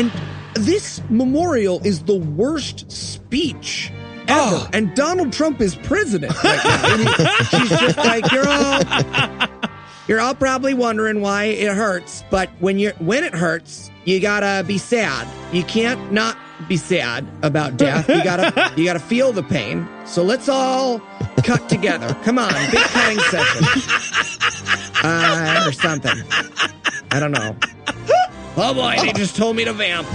And this memorial is the worst speech ever. And Donald Trump is president right now. And she's just like, you're all probably wondering why it hurts, but when it hurts, you gotta be sad. You can't not be sad about death. You gotta feel the pain. So let's all cut together. Come on, big cutting session. Or something. I don't know. Oh boy, they just told me to vamp.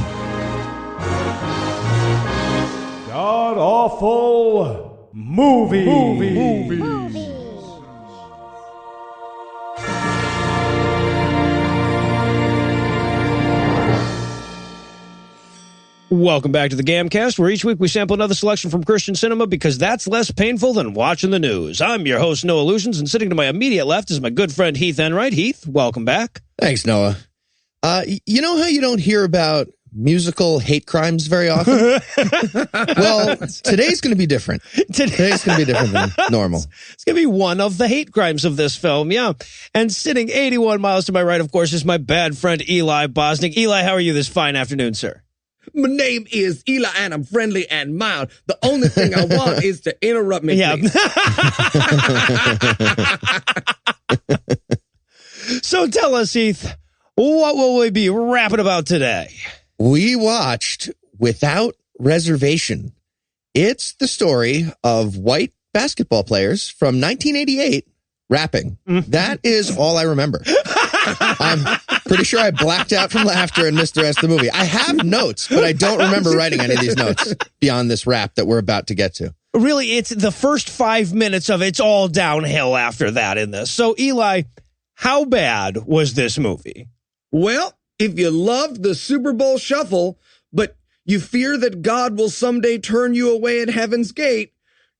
God awful movies. Welcome back to the Gamcast, where each week we sample another selection from Christian cinema because that's less painful than watching the news. I'm your host, Noah Lugeons, and sitting to my immediate left is my good friend Heath Enwright. Heath, welcome back. Thanks, Noah. You know how you don't hear about musical hate crimes very often? Well, today's going to be different. Today's going to be different than normal. It's going to be one of the hate crimes of this film, yeah. And sitting 81 miles to my right, of course, is my bad friend Eli Bosnick. Eli, how are you this fine afternoon, sir? My name is Eli, and I'm friendly and mild. The only thing I want is to interrupt me, yeah. So tell us, Heath, what will we be rapping about today? We watched Without Reservation. It's the story of white basketball players from 1988 rapping. That is all I remember. I'm pretty sure I blacked out from laughter and missed the rest of the movie. I have notes, but I don't remember writing any of these notes beyond this rap that we're about to get to. Really, it's the first 5 minutes of it's all downhill after that in this. So, Eli, how bad was this movie? Well, if you loved the Super Bowl shuffle, but you fear that God will someday turn you away at Heaven's Gate,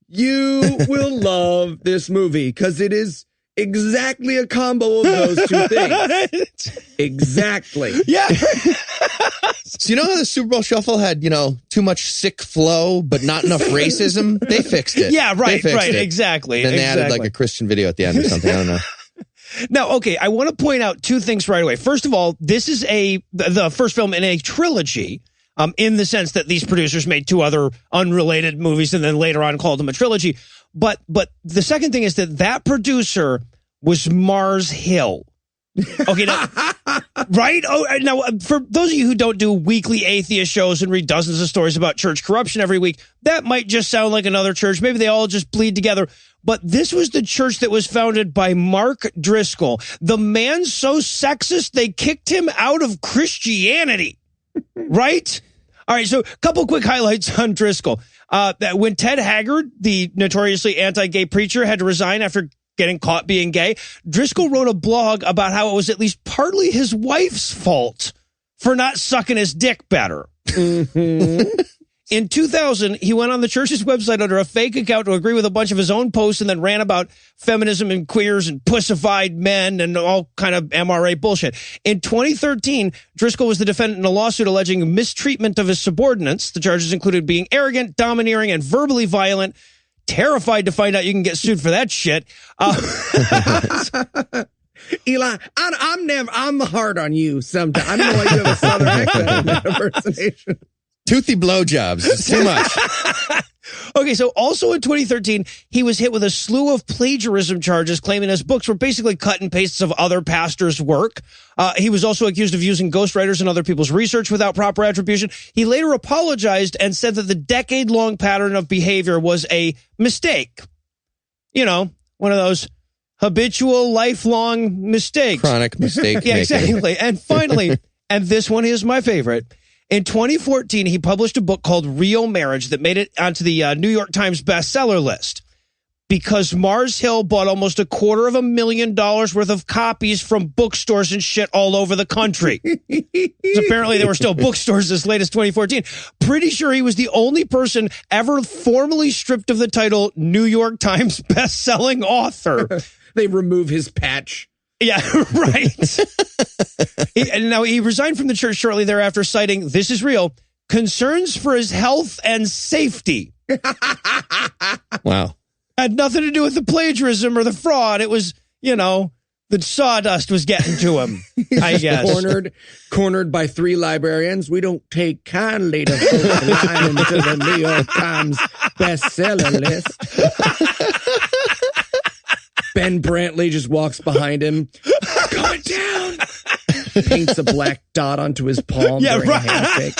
you will love this movie because it is exactly a combo of those two things. Exactly. Yeah. So you know how the Super Bowl shuffle had, too much sick flow, but not enough racism? They fixed it. Yeah, right, exactly. Then they added like a Christian video at the end or something. I don't know. Now, okay, I want to point out two things right away. First of all, this is the first film in a trilogy, in the sense that these producers made two other unrelated movies and then later on called them a trilogy. But the second thing is that producer was Mars Hill. Okay, now, right? Oh, now, for those of you who don't do weekly atheist shows and read dozens of stories about church corruption every week, that might just sound like another church. Maybe they all just bleed together. But this was the church that was founded by Mark Driscoll. The man so sexist, they kicked him out of Christianity. Right? All right, so a couple quick highlights on Driscoll. When Ted Haggard, the notoriously anti-gay preacher, had to resign after getting caught being gay, Driscoll wrote a blog about how it was at least partly his wife's fault for not sucking his dick better. Mm-hmm. In 2000, he went on the church's website under a fake account to agree with a bunch of his own posts and then ran about feminism and queers and pussified men and all kind of MRA bullshit. In 2013, Driscoll was the defendant in a lawsuit alleging mistreatment of his subordinates. The charges included being arrogant, domineering, and verbally violent. Terrified to find out you can get sued for that shit. Eli, I'm hard on you sometimes. I don't know why you have a southern accent in that impersonation. Toothy blowjobs. It's too much. Okay, so also in 2013, he was hit with a slew of plagiarism charges, claiming his books were basically cut and pastes of other pastors' work. He was also accused of using ghostwriters and other people's research without proper attribution. He later apologized and said that the decade-long pattern of behavior was a mistake. You know, one of those habitual, lifelong mistakes. Chronic mistake. Yeah, exactly. And finally, and this one is my favorite, in 2014, he published a book called Real Marriage that made it onto the New York Times bestseller list because Mars Hill bought almost $250,000 worth of copies from bookstores and shit all over the country. So apparently there were still bookstores as late as 2014. Pretty sure he was the only person ever formally stripped of the title New York Times bestselling author. They remove his patch. Yeah, right. He resigned from the church shortly thereafter, citing, this is real, concerns for his health and safety. Wow. Had nothing to do with the plagiarism or the fraud. It was, The sawdust was getting to him, I guess. Cornered by 3 librarians. We don't take kindly to folks lying to the New York Times bestseller list. Ben Brantley just walks behind him. Going down. Paints a black dot onto his palm during a handshake.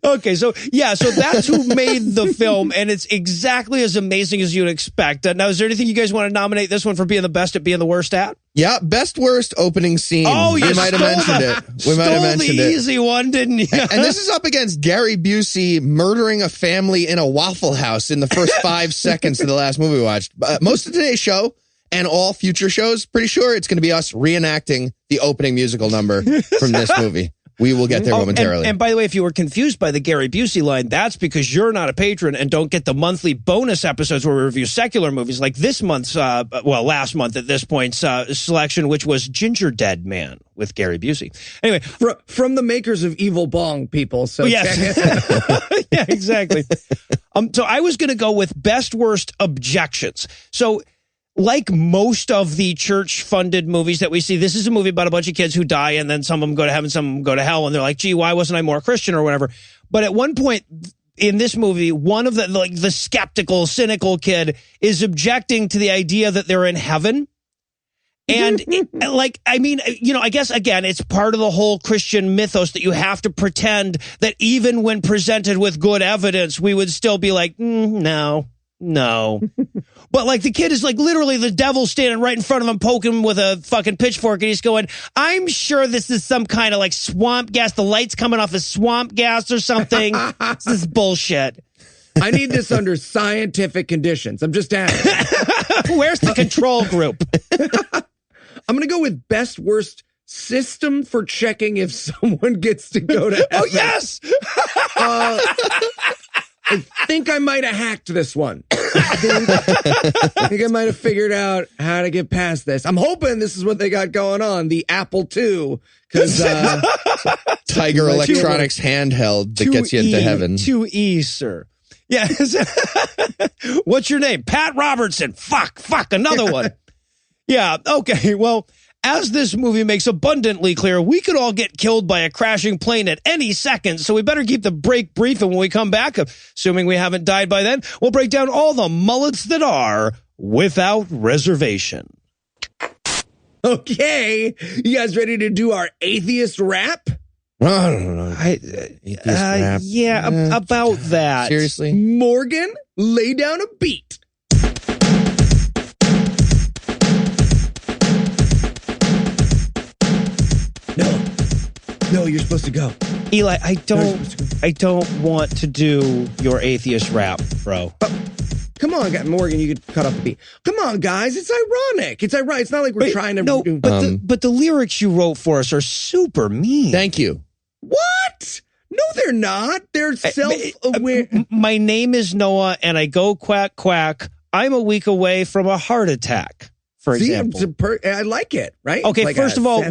Okay, so that's who made the film, and it's exactly as amazing as you'd expect. Now, is there anything you guys want to nominate this one for being the best at being the worst at? Yeah, best worst opening scene. Oh, we might have mentioned it. We might have mentioned the it. Easy one, didn't you? And this is up against Gary Busey murdering a family in a Waffle House in the first 5 seconds of the last movie we watched. Most of today's show and all future shows, pretty sure it's going to be us reenacting the opening musical number from this movie. We will get there momentarily. And by the way, if you were confused by the Gary Busey line, that's because you're not a patron and don't get the monthly bonus episodes where we review secular movies like this month's, last month at this point, selection, which was Ginger Dead Man with Gary Busey. Anyway. From the makers of Evil Bong, people. So yes. Check it. Yeah, exactly. So I was going to go with best worst objections. So like most of the church-funded movies that we see, this is a movie about a bunch of kids who die, and then some of them go to heaven, some of them go to hell, and they're like, gee, why wasn't I more Christian or whatever? But at one point in this movie, one of the skeptical, cynical kid is objecting to the idea that they're in heaven. And I guess, again, it's part of the whole Christian mythos that you have to pretend that even when presented with good evidence, we would still be like, no. But like the kid is like literally the devil standing right in front of him, poking him with a fucking pitchfork, and he's going, I'm sure this is some kind of like swamp gas. The light's coming off as swamp gas or something. This is bullshit. I need this under scientific conditions. I'm just asking. Where's the control group? I'm going to go with best worst system for checking if someone gets to go to heaven. Oh, yes. I think I might have hacked this one. I think I might have figured out how to get past this. I'm hoping this is what they got going on, the Apple II, because Tiger Electronics handheld that gets you into heaven. 2E, sir. Yeah. What's your name? Pat Robertson. Fuck, another one. Yeah, okay, well, as this movie makes abundantly clear, we could all get killed by a crashing plane at any second, so we better keep the break brief, and when we come back, assuming we haven't died by then, we'll break down all the mullets that are Without Reservation. Okay, you guys ready to do our atheist rap? I don't know. Atheist rap. Yeah, about that. Seriously? Morgan, lay down a beat. No, you're supposed to go. Eli, I don't want to do your atheist rap, bro. Come on, Morgan, you could cut off the beat. Come on, guys, it's ironic. It's ironic. It's not like we're trying to... No, but the lyrics you wrote for us are super mean. Thank you. What? No, they're not. They're self-aware. My name is Noah, and I go quack, quack. I'm a week away from a heart attack, for example. I like it, right? Okay, like first of all,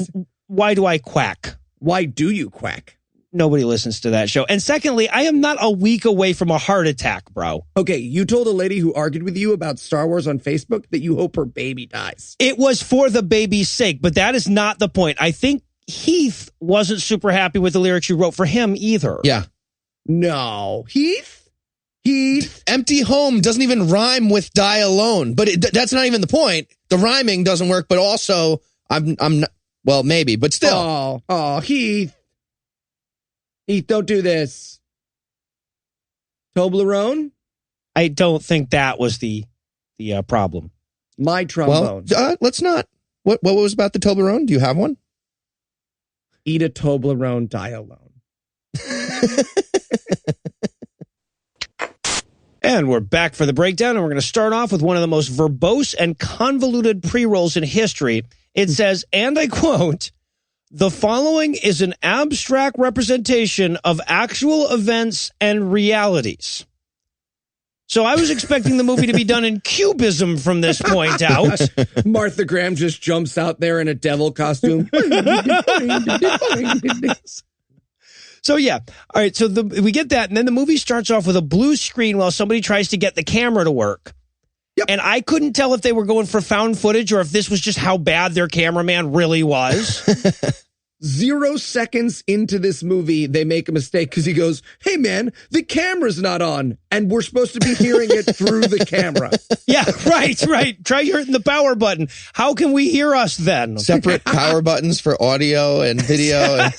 why do I quack? Why do you quack? Nobody listens to that show. And secondly, I am not a week away from a heart attack, bro. Okay, you told a lady who argued with you about Star Wars on Facebook that you hope her baby dies. It was for the baby's sake, but that is not the point. I think Heath wasn't super happy with the lyrics you wrote for him either. Yeah. No. Heath? Empty home doesn't even rhyme with die alone, but that's not even the point. The rhyming doesn't work, but also I'm not, well, maybe, but still. Oh, Heath, don't do this. Toblerone? I don't think that was the problem. My trombone. Well, let's not. What was about the Toblerone? Do you have one? Eat a Toblerone, die alone. And we're back for the breakdown, and we're going to start off with one of the most verbose and convoluted pre-rolls in history. It says, and I quote, "The following is an abstract representation of actual events and realities." So I was expecting the movie to be done in cubism from this point out. Martha Graham just jumps out there in a devil costume. So yeah, all right. So we get that, and then the movie starts off with a blue screen while somebody tries to get the camera to work. And I couldn't tell if they were going for found footage or if this was just how bad their cameraman really was. 0 seconds into this movie, they make a mistake because he goes, "Hey, man, the camera's not on." And we're supposed to be hearing it through the camera. Yeah, right. Try hitting the power button. How can we hear us then? Separate power buttons for audio and video.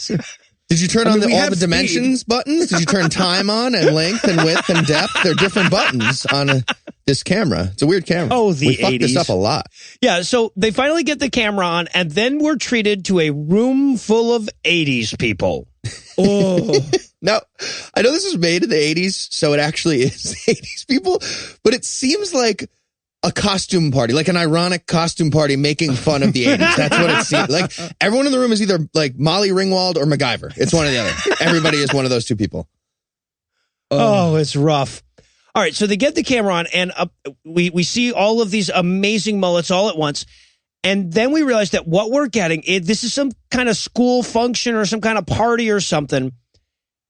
Did you turn on all the dimensions buttons? Did you turn time on and length and width and depth? They're different buttons on this camera. It's a weird camera. Oh, the 80s. We fucked this up a lot. Yeah, so they finally get the camera on, and then we're treated to a room full of 80s people. Oh. Now, I know this was made in the 80s, so it actually is 80s people, but it seems like a costume party, like an ironic costume party making fun of the 80s. That's what it seems like. Everyone in the room is either like Molly Ringwald or MacGyver. It's one or the other. Everybody is one of those two people. Oh, it's rough. All right, so they get the camera on, and we see all of these amazing mullets all at once, and then we realize that what we're getting, this is some kind of school function or some kind of party or something,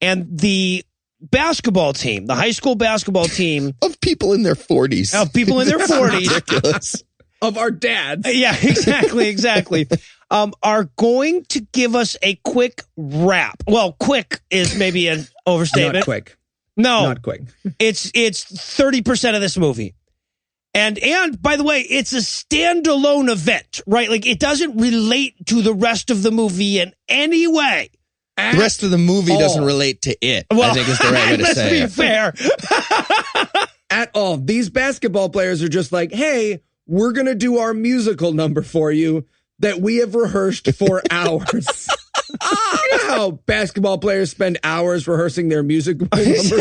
and the basketball team, the high school basketball team of people in their 40s. Of people in their 40s. Ridiculous. Of our dads. Yeah, exactly. Are going to give us a quick rap. Well, quick is maybe an overstatement. Not quick. No. Not quick. It's 30% of this movie. And by the way, it's a standalone event, right? Like it doesn't relate to the rest of the movie in any way. The rest of the movie doesn't relate to it, well, I think is the right way to say it. Let's be fair. At all. These basketball players are just like, "Hey, we're going to do our musical number for you that we have rehearsed for hours." You know how basketball players spend hours rehearsing their musical numbers?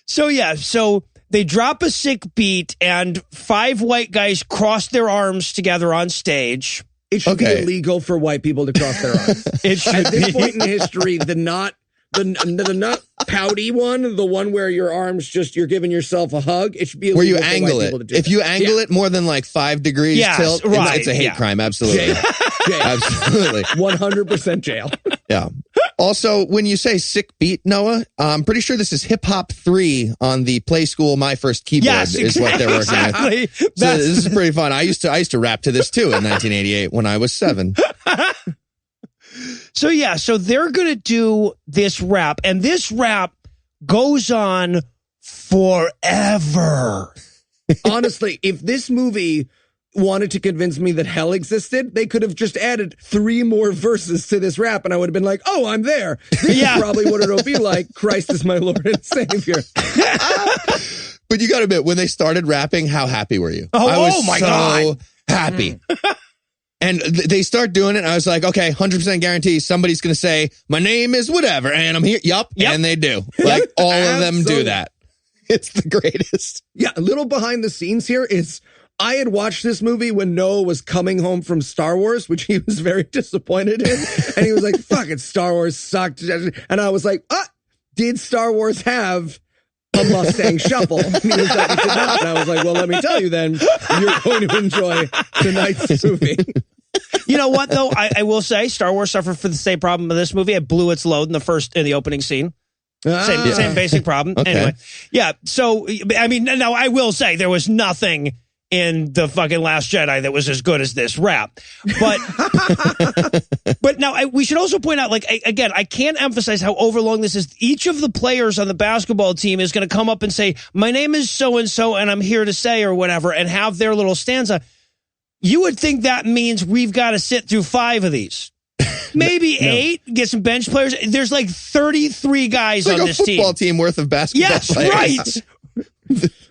So they drop a sick beat and 5 white guys cross their arms together on stage. It should be illegal for white people to cross their arms. At this point in history, the not pouty one, the one where your arms you're giving yourself a hug, it should be illegal where you for angle white it. people to do if that. you angle it more than like 5 degrees tilt, it's a hate crime. Absolutely. Jail. Absolutely. 100% jail. Yeah. Also, when you say sick beat, Noah, I'm pretty sure this is Hip Hop 3 on the Play School My First Keyboard is what they're working with. So this is pretty fun. I used to rap to this too in 1988 when I was 7. So they're going to do this rap, and this rap goes on forever. Honestly, if this movie wanted to convince me that hell existed, they could have just added 3 more verses to this rap, and I would have been like, "Oh, I'm there. This is probably what it'll be like. Christ is my Lord and Savior." But you got to admit, when they started rapping, how happy were you? I was my so God. happy. And they start doing it, and I was like, okay, 100% guarantee somebody's going to say, "My name is whatever, and I'm here." Yup. And they do. Like, all of them do that. It's the greatest. Yeah, a little behind the scenes here is I had watched this movie when Noah was coming home from Star Wars, which he was very disappointed in. And he was like, "Fucking Star Wars sucked." And I was like, did Star Wars have a Mustang shuffle? And he was like, "It did not." And I was like, "Well, let me tell you then, you're going to enjoy tonight's movie." You know what, though? I will say Star Wars suffered from the same problem of this movie. It blew its load in the opening scene. Same basic problem. Okay. Anyway, yeah. So, I mean, now I will say there was nothing in the fucking Last Jedi that was as good as this rap. But now we should also point out, like, again, I can't emphasize how overlong this is. Each of the players on the basketball team is going to come up and say, "My name is so-and-so, and I'm here to say," or whatever, and have their little stanza. You would think that means we've got to sit through 5 of these. Maybe 8, get some bench players. There's like 33 guys on this team. It's like a football team worth of basketball players. Right.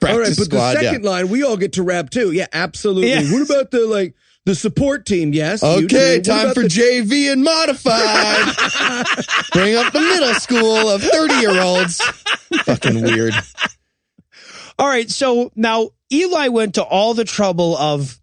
All right, but the second line, we all get to rap too. Yeah, absolutely. Yeah. What about the support team? Yes. Okay, time for JV and modified. Bring up the middle school of 30-year-olds. Fucking weird. All right, so now Eli went to all the trouble of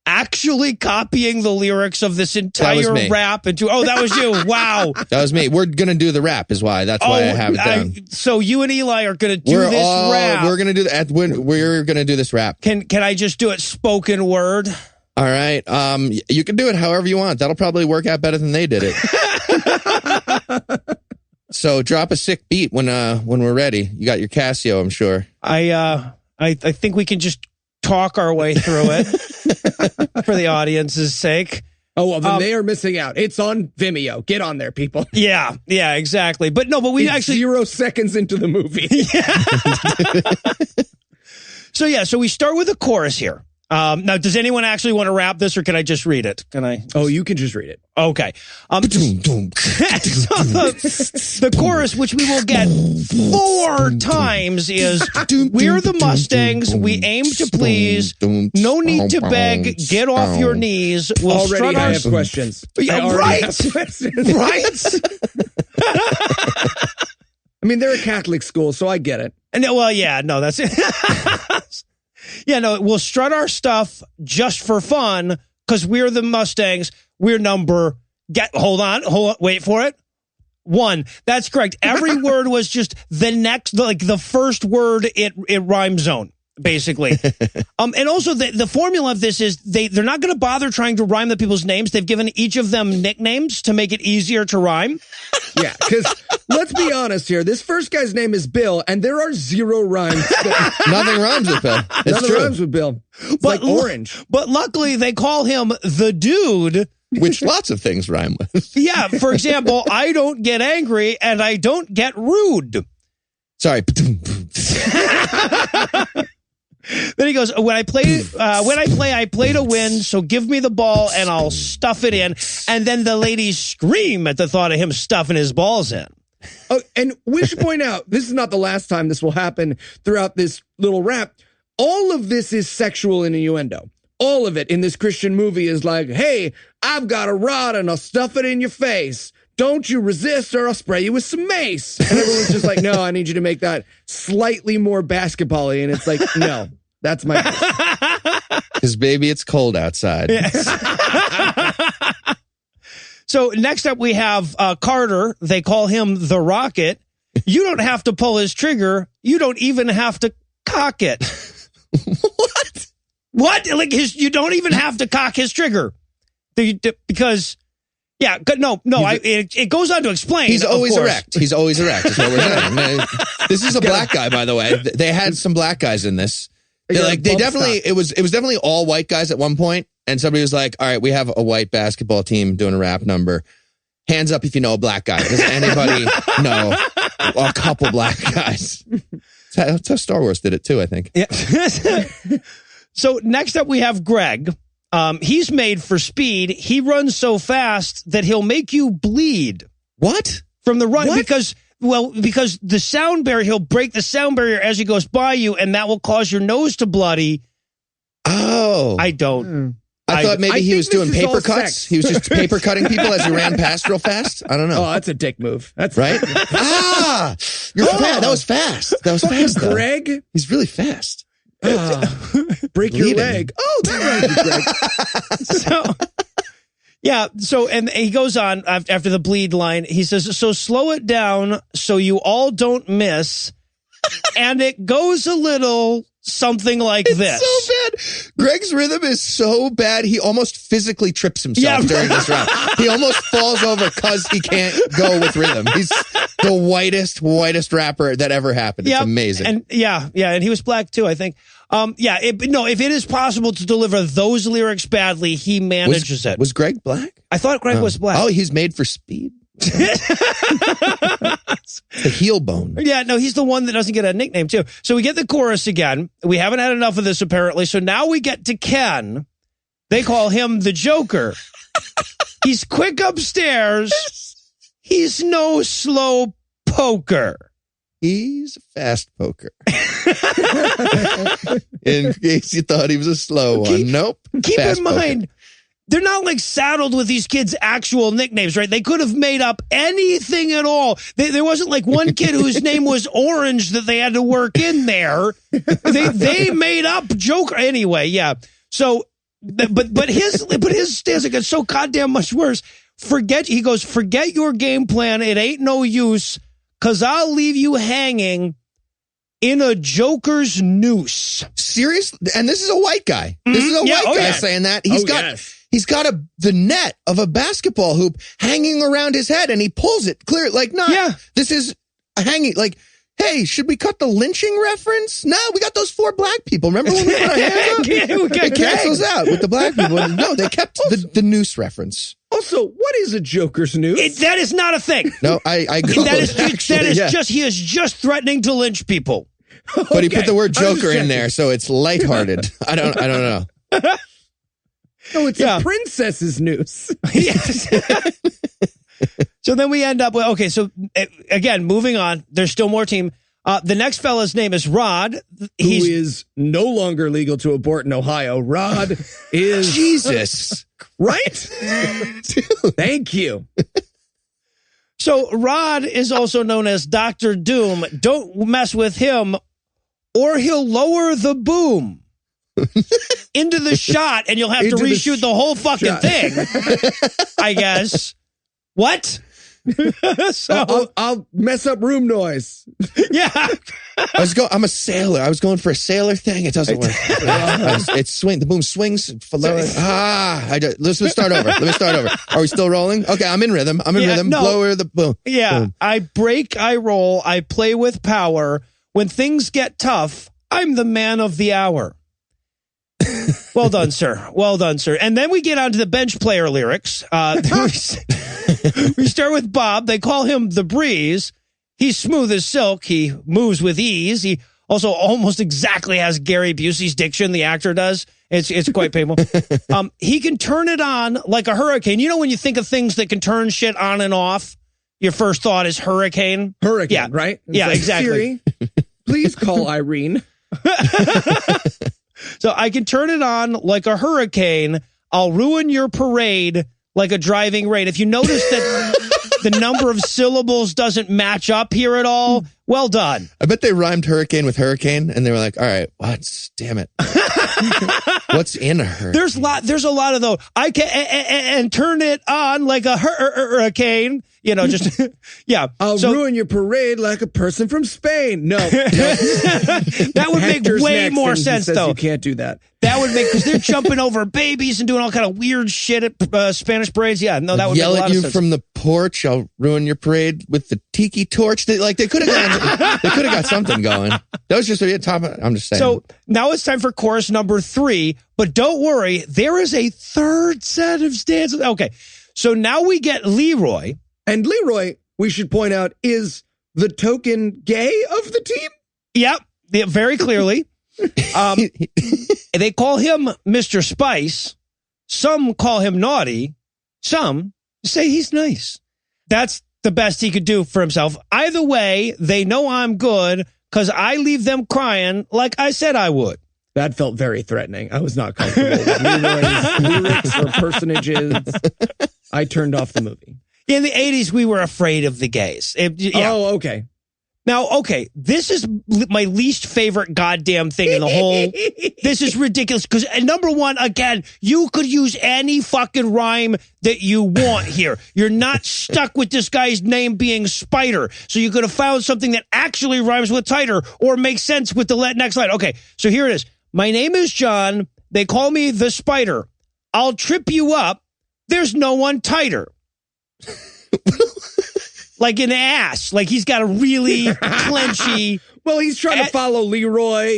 actually copying the lyrics of this entire rap into. Oh, that was you. Wow. That was me. We're going to do the rap is why. That's why I have it down. So you and Eli are going to do this rap. We're going to do that. We're going to do this rap. Can I just do it spoken word? All right. You can do it however you want. That'll probably work out better than they did it. So drop a sick beat when we're ready. You got your Casio, I'm sure. I think we can just talk our way through it for the audience's sake. Oh, well, then they are missing out. It's on Vimeo. Get on there, people. Yeah, exactly. But we it's actually 0 seconds into the movie. So we start with a chorus here. Now, does anyone actually want to rap this, or can I just read it? Can I? Oh, you can just read it. Okay. So the chorus, which we will get 4 times, is "We're the Mustangs. We aim to please. No need to beg. Get off your knees. We'll Already, I have questions. Right. Right. I mean, they're a Catholic school, so I get it. And well, yeah, no, that's it. Yeah, no, we'll strut our stuff just for fun because we're the Mustangs. We're hold on, wait for it. 1. That's correct. Every word was just the first word it rhyme zone, basically. And also the formula of this is they're not going to bother trying to rhyme the people's names. They've given each of them nicknames to make it easier to rhyme. Yeah, because let's be honest here. This first guy's name is Bill, and there are 0 rhymes. Nothing rhymes with Bill. Nothing rhymes with Bill. It's like orange. But luckily, they call him the dude. Which lots of things rhyme with. Yeah, for example, I don't get angry and I don't get rude. Sorry. Then he goes, I play to win, so give me the ball and I'll stuff it in. And then the ladies scream at the thought of him stuffing his balls in. Oh, and we should point out, this is not the last time this will happen throughout this little rap. All of this is sexual innuendo. All of it in this Christian movie is like, hey, I've got a rod and I'll stuff it in your face. Don't you resist or I'll spray you with some mace. And everyone's just like, no, I need you to make that slightly more basketball-y. And it's like, no, that's my Because, baby, it's cold outside. Yes. So next up we have Carter. They call him the Rocket. You don't have to pull his trigger. You don't even have to cock it. What? Like you don't even have to cock his trigger. Because... Yeah, no. It goes on to explain. He's always erect. He's always erect. Is what we're saying. This is a black guy, by the way. They had some black guys in this. It was definitely all white guys at one point, and somebody was like, "All right, we have a white basketball team doing a rap number. Hands up if you know a black guy. Does anybody know a couple black guys?" That's how Star Wars did it too, I think. Yeah. So next up we have Greg. He's made for speed. He runs so fast that he'll make you bleed. What? From the run, because the sound barrier, he'll break the sound barrier as he goes by you, and that will cause your nose to bloody. Oh. I don't. I thought maybe he was doing paper cuts. Sex. He was just paper cutting people as he ran past real fast. I don't know. Oh, that's a dick move. That's right. You're fast. That was fast. That was fast. Greg? He's really fast. Break your leg. Oh, that Greg. So, and he goes on after the bleed line. He says, so slow it down so you all don't miss. And it goes a little something like this. So bad. Greg's rhythm is so bad, he almost physically trips himself during this rap. He almost falls over because he can't go with rhythm. He's the whitest rapper that ever happened. It's amazing. And and he was black too, I think. If it is possible to deliver those lyrics badly, he manages it. Was Greg black? I thought Greg was black. Oh, he's made for speed. The heel bone. Yeah, no, he's the one that doesn't get a nickname too. So we get the chorus again. We haven't had enough of this apparently. So now we get to Ken. They call him the Joker. He's quick upstairs. He's no slow poker. He's a fast poker. In case you thought he was a slow one. Nope. Keep in mind, they're not like saddled with these kids' actual nicknames, right? They could have made up anything at all. There wasn't like one kid whose name was Orange that they had to work in there. They made up Joker anyway. Yeah. So, but his stanza gets so goddamn much worse. Forget your game plan. It ain't no use. 'Cause I'll leave you hanging in a Joker's noose. Serious? And this is a white guy. This is a white guy saying that. he's got the net of a basketball hoop hanging around his head, and he pulls it clear. Like, this is hanging. Like, hey, should we cut the lynching reference? No, we got those 4 black people. Remember when we put our hands up? It cancels out with the black people. No, they kept the noose reference. Also, what is a Joker's noose? That is not a thing. No, I Googled it. Just, he is just threatening to lynch people. But he put the word Joker in there, so it's lighthearted. I don't know. No, it's a princess's noose. Yes. So then we end up with, okay, so again, moving on. There's still more team. The next fella's name is Rod. Who is no longer legal to abort in Ohio. Rod is... Jesus. Right? Thank you. So Rod is also known as Dr. Doom. Don't mess with him or he'll lower the boom into the shot and you'll have to reshoot the whole fucking thing, I guess. What? So I'll mess up room noise. Yeah. I'm a sailor. I was going for a sailor thing. It doesn't work. The boom swings. Let's start over. Let me start over. Are we still rolling? Okay, I'm in rhythm. No. Lower the boom. Yeah. Boom. I break, I roll, I play with power. When things get tough, I'm the man of the hour. Well done, sir. Well done, sir. And then we get onto the bench player lyrics. We start with Bob. They call him the Breeze. He's smooth as silk. He moves with ease. He also almost exactly has Gary Busey's diction, the actor does. It's quite painful. He can turn it on like a hurricane. You know when you think of things that can turn shit on and off, your first thought is hurricane? Hurricane, right? It's like, exactly. Siri, please call Irene. So I can turn it on like a hurricane. I'll ruin your parade like a driving rain. If you notice that the number of syllables doesn't match up here at all, well done. I bet they rhymed hurricane with hurricane, and they were like, all right, damn it. What's in a hurricane? There's a lot of those. I can and turn it on like a hurricane. You know, just, yeah. I'll ruin your parade like a person from Spain. No. That would Hector's make way more sense, though. You can't do that. That would make, because they're jumping over babies and doing all kind of weird shit at Spanish parades. Yeah, no, that would make a lot of sense. Yell at you from the porch. I'll ruin your parade with the tiki torch. They could have got something going. That was just a top. I'm just saying. So now it's time for chorus number 3. But don't worry, there is a third set of stanzas. Okay, so now we get Leroy. And Leroy, we should point out, is the token gay of the team. Yep, very clearly. They call him Mr. Spice. Some call him naughty. Some say he's nice. That's the best he could do for himself. Either way, they know I'm good because I leave them crying like I said I would. That felt very threatening. I was not comfortable with Leroy's lyrics or personages. I turned off the movie. In the 80s, we were afraid of the gays. Oh, okay. Now, okay, this is my least favorite goddamn thing in the whole. This is ridiculous because, number one, again, you could use any fucking rhyme that you want here. You're not stuck with this guy's name being Spider. So you could have found something that actually rhymes with tighter or makes sense with the next line. Okay, so here it is. My name is John. They call me the Spider. I'll trip you up. There's no one tighter. Like an ass. Like he's got a really clenchy. Well, he's trying to follow Leroy.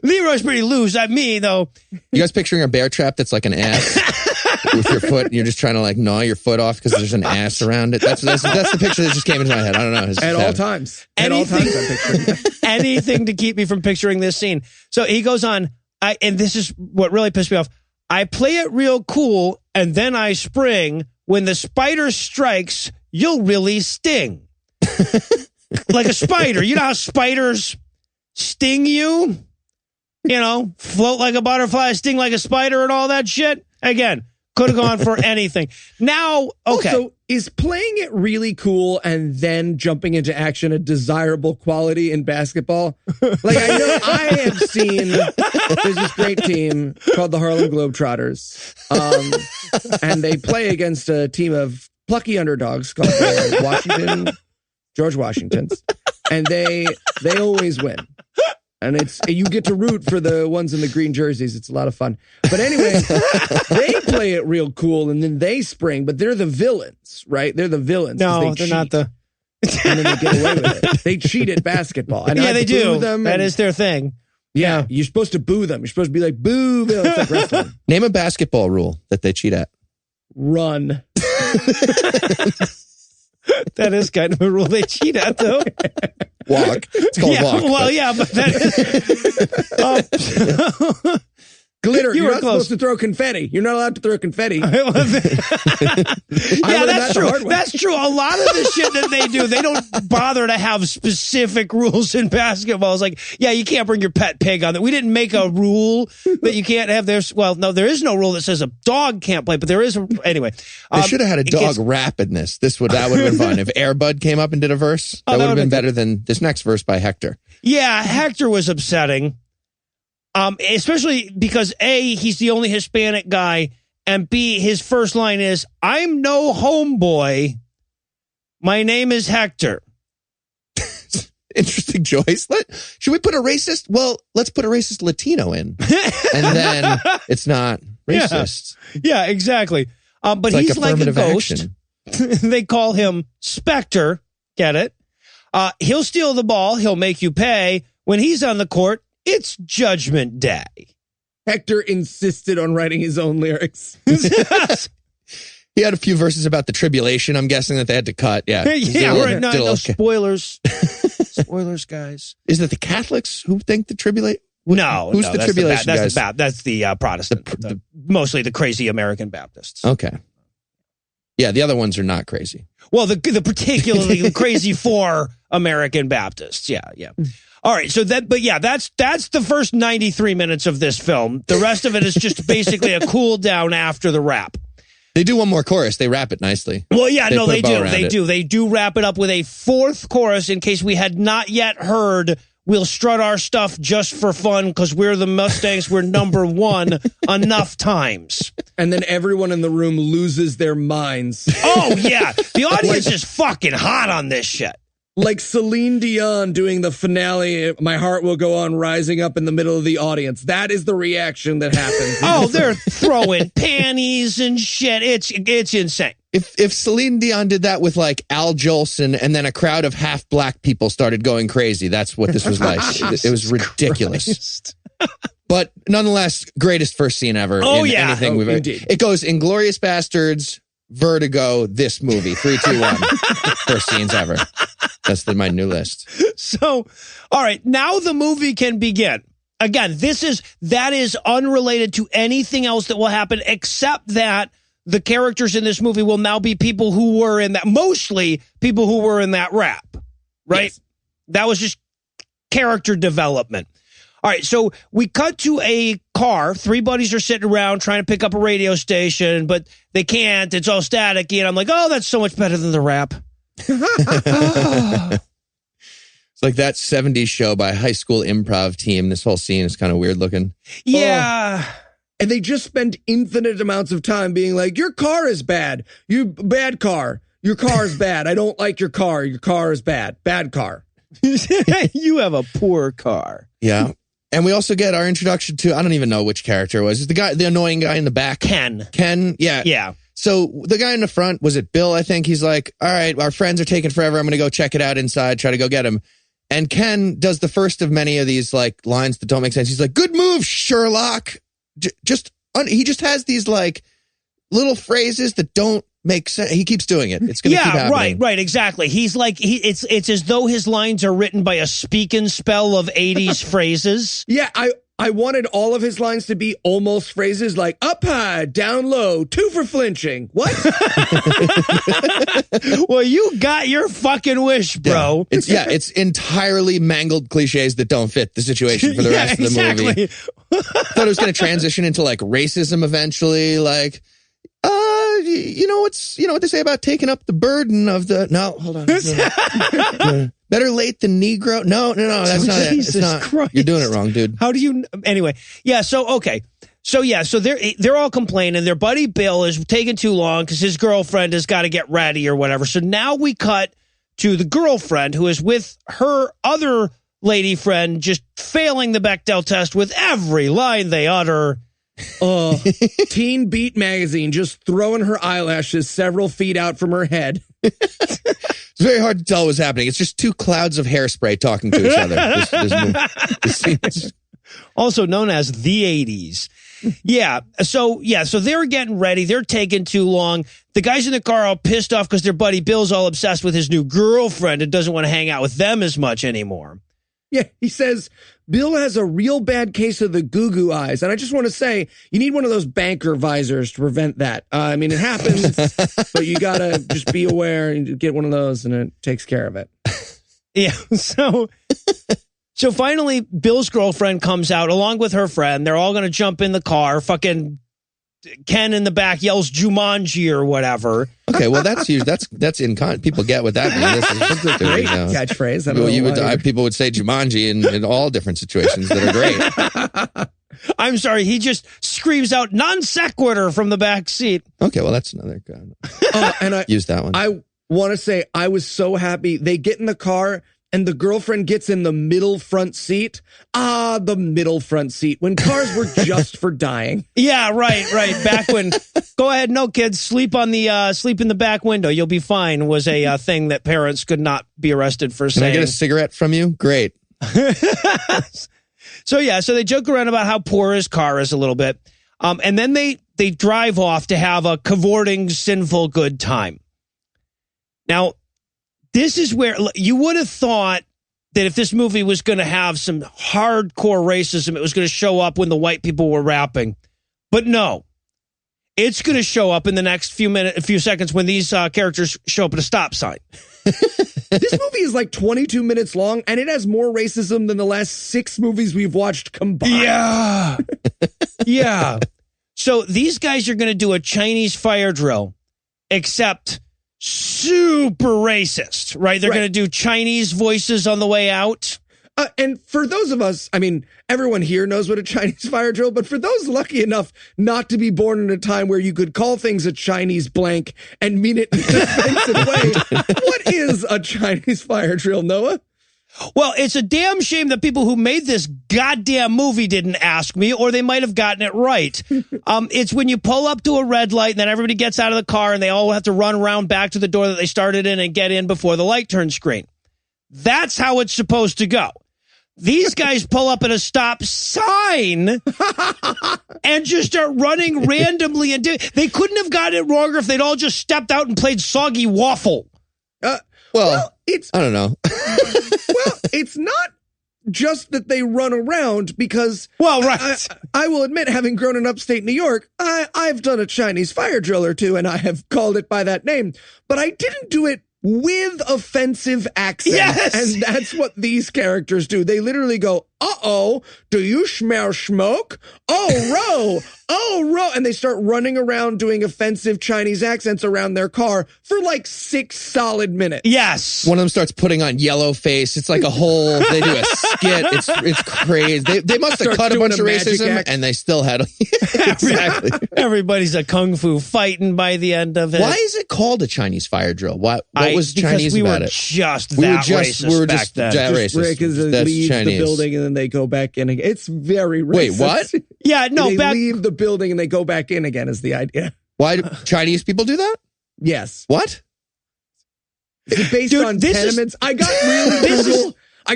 Leroy's pretty loose. At me, though. You guys picturing a bear trap that's like an ass with your foot, and you're just trying to like gnaw your foot off because there's an ass around it. That's the picture that just came into my head. I don't know. At all times. At all times, I'm picturing that. Anything to keep me from picturing this scene. So he goes on, and this is what really pissed me off. I play it real cool, and then I spring. When the spider strikes, you'll really sting. Like a spider. You know how spiders sting you? You know, float like a butterfly, sting like a spider and all that shit? Again, could have gone for anything. Now, okay. Also, is playing it really cool and then jumping into action a desirable quality in basketball? Like, I know I have seen, there's this great team called the Harlem Globetrotters, and they play against a team of plucky underdogs called the George Washingtons, and they always win. And you get to root for the ones in the green jerseys. It's a lot of fun. But anyway, they play it real cool, and then they spring, but they're the villains, right? They're the villains. No, they're not the... And then they get away with it. They cheat at basketball. And yeah, they do. Them that is their thing. Yeah, you're supposed to boo them. You're supposed to be like, boo, Bill. It's like wrestling. Name a basketball rule that they cheat at. Run. That is kind of a rule they cheat at, though. Walk. It's called walk. Well, yeah, but that is... Glitter. You're not supposed to throw confetti. You're not allowed to throw confetti. Yeah, that's true. That's true. A lot of the shit that they do, they don't bother to have specific rules in basketball. It's like, yeah, you can't bring your pet pig on it. We didn't make a rule that you can't have this. Well, no, there is no rule that says a dog can't play, but there is. Anyway. They should have had a dog rap in this. That would have been fun. If Air Bud came up and did a verse, that would have been better than this next verse by Hector. Yeah, Hector was upsetting. Especially because A, he's the only Hispanic guy, and B, his first line is, I'm no homeboy. My name is Hector. Interesting choice. Should we put a racist? Well, let's put a racist Latino in. And then it's not racist. Yeah, exactly. But he's like a ghost. They call him Spectre. Get it? He'll steal the ball. He'll make you pay. When he's on the court, it's Judgment Day. Hector insisted on writing his own lyrics. He had a few verses about the tribulation, I'm guessing, that they had to cut. Yeah. Right. No spoilers. Spoilers, guys. Is it the Catholics who think the tribulation? No. Who's the tribulation guys? That's the Protestant. Mostly the crazy American Baptists. Okay. Yeah, the other ones are not crazy. Well, the particularly the crazy four American Baptists. Yeah. All right, so that's the first 93 minutes of this film. The rest of it is just basically a cool down after the rap. They do one more chorus. They wrap it nicely. Well, yeah, they do. They do wrap it up with a fourth chorus in case we had not yet heard. We'll strut our stuff just for fun because we're the Mustangs. We're number one enough times. And then everyone in the room loses their minds. Oh, yeah. The audience is fucking hot on this shit. Like Celine Dion doing the finale, My Heart Will Go On, rising up in the middle of the audience. That is the reaction that happens. Oh, they're throwing panties and shit. It's insane. If Celine Dion did that with like Al Jolson and then a crowd of half black people started going crazy, that's what this was like. It was ridiculous. But nonetheless, greatest first scene ever in anything we've ever. It goes Inglourious Bastards, Vertigo, this movie. 3, 2, 1. First scenes ever. That's my new list. So, all right, now the movie can begin. Again, that is unrelated to anything else that will happen, except that the characters in this movie will now be people who were in that, mostly people who were in that rap, right? Yes. That was just character development. All right, so we cut to a car. 3 buddies are sitting around trying to pick up a radio station, but they can't. It's all staticky, and I'm like, oh, that's so much better than the rap. It's like that 70s show by a high school improv team. This whole scene is kind of weird looking. Yeah. And they just spend infinite amounts of time being like, your car is bad. You bad car. Your car is bad. I don't like your car. Your car is bad. Bad car. You have a poor car. Yeah. And we also get our introduction to, I don't even know which character it was. The annoying guy in the back. Ken. Yeah. Yeah. So the guy in the front, was it Bill? I think he's like, all right, our friends are taking forever. I'm going to go check it out inside, try to go get him. And Ken does the first of many of these like lines that don't make sense. He's like, good move, Sherlock. He just has these like little phrases that don't make sense. He keeps doing it. It's going to keep happening. Right, exactly. He's like, it's as though his lines are written by a speak and spell of 80s phrases. Yeah, I wanted all of his lines to be almost phrases like up high, down low, 2 for flinching. What? Well, you got your fucking wish, bro. Yeah, it's entirely mangled cliches that don't fit the situation for the rest of the movie. Thought it was going to transition into like racism eventually, like you know what they say about taking up the burden of the hold on. Better late than Negro. No, that's not it. It's not. Christ. You're doing it wrong, dude. How do you anyway? Yeah, so okay. So they're all complaining. Their buddy Bill is taking too long because his girlfriend has got to get ready or whatever. So now we cut to the girlfriend who is with her other lady friend just failing the Bechdel test with every line they utter. Teen Beat magazine just throwing her eyelashes several feet out from her head. It's very hard to tell what's happening. It's just two clouds of hairspray talking to each other. This scene. Also known as the 80s. So they're getting ready. They're taking too long. The guys in the car are all pissed off because their buddy Bill's all obsessed with his new girlfriend and doesn't want to hang out with them as much anymore. Yeah, he says Bill has a real bad case of the goo-goo eyes. And I just want to say, you need one of those banker visors to prevent that. I mean, it happens, but you got to just be aware and get one of those, and it takes care of it. Yeah, So finally, Bill's girlfriend comes out along with her friend. They're all going to jump in the car. Fucking Ken in the back yells Jumanji or whatever. Okay, well, that's in people get what that means. This is great catchphrase. People would say Jumanji in all different situations that are great. I'm sorry, he just screams out non sequitur from the back seat. Okay, well, that's another good. And I use that one. I want to say I was so happy. They get in the car and the girlfriend gets in the middle front seat. The middle front seat when cars were just for dying. Yeah, right. Back when, go ahead, no kids, sleep in the back window. You'll be fine was a thing that parents could not be arrested for saying. Can I get a cigarette from you? Great. So they joke around about how poor his car is a little bit. And then they drive off to have a cavorting, sinful good time. Now, this is where you would have thought that if this movie was going to have some hardcore racism, it was going to show up when the white people were rapping. But no, it's going to show up in the next few seconds when these characters show up at a stop sign. This movie is like 22 minutes long, and it has more racism than the last 6 movies we've watched combined. Yeah. Yeah. So these guys are going to do a Chinese fire drill, except super racist, right? They're going to do Chinese voices on the way out. And for those of us, I mean, everyone here knows what a Chinese fire drill, but for those lucky enough not to be born in a time where you could call things a Chinese blank and mean it in an offensive way, what is a Chinese fire drill, Noah? Well, it's a damn shame that people who made this goddamn movie didn't ask me, or they might have gotten it right. It's when you pull up to a red light and then everybody gets out of the car and they all have to run around back to the door that they started in and get in before the light turns green. That's how it's supposed to go. These guys pull up at a stop sign and just start running randomly. And they couldn't have gotten it wrong if they'd all just stepped out and played Soggy Waffle. Well, I don't know. Well, it's not just that they run around because, I will admit, having grown in upstate New York, I've done a Chinese fire drill or two, and I have called it by that name, but I didn't do it with offensive accent. Yes! And that's what these characters do. They literally go, uh-oh, do you smell smoke? Oh, row. And they start running around doing offensive Chinese accents around their car for like 6 solid minutes. Yes. One of them starts putting on yellow face. It's like a whole, they do a skit. It's crazy. They must have cut a bunch of racism and they still had, exactly. Everybody's a kung fu fighting by the end of it. Why is it called a Chinese fire drill? What was Chinese about it? We were just that racist. Because they leave the building and then they go back in again. It's very racist. Wait, what? Yeah, no. They leave the building and they go back in again is the idea. Why do Chinese people do that? Yes. What? Is it based on tenements? I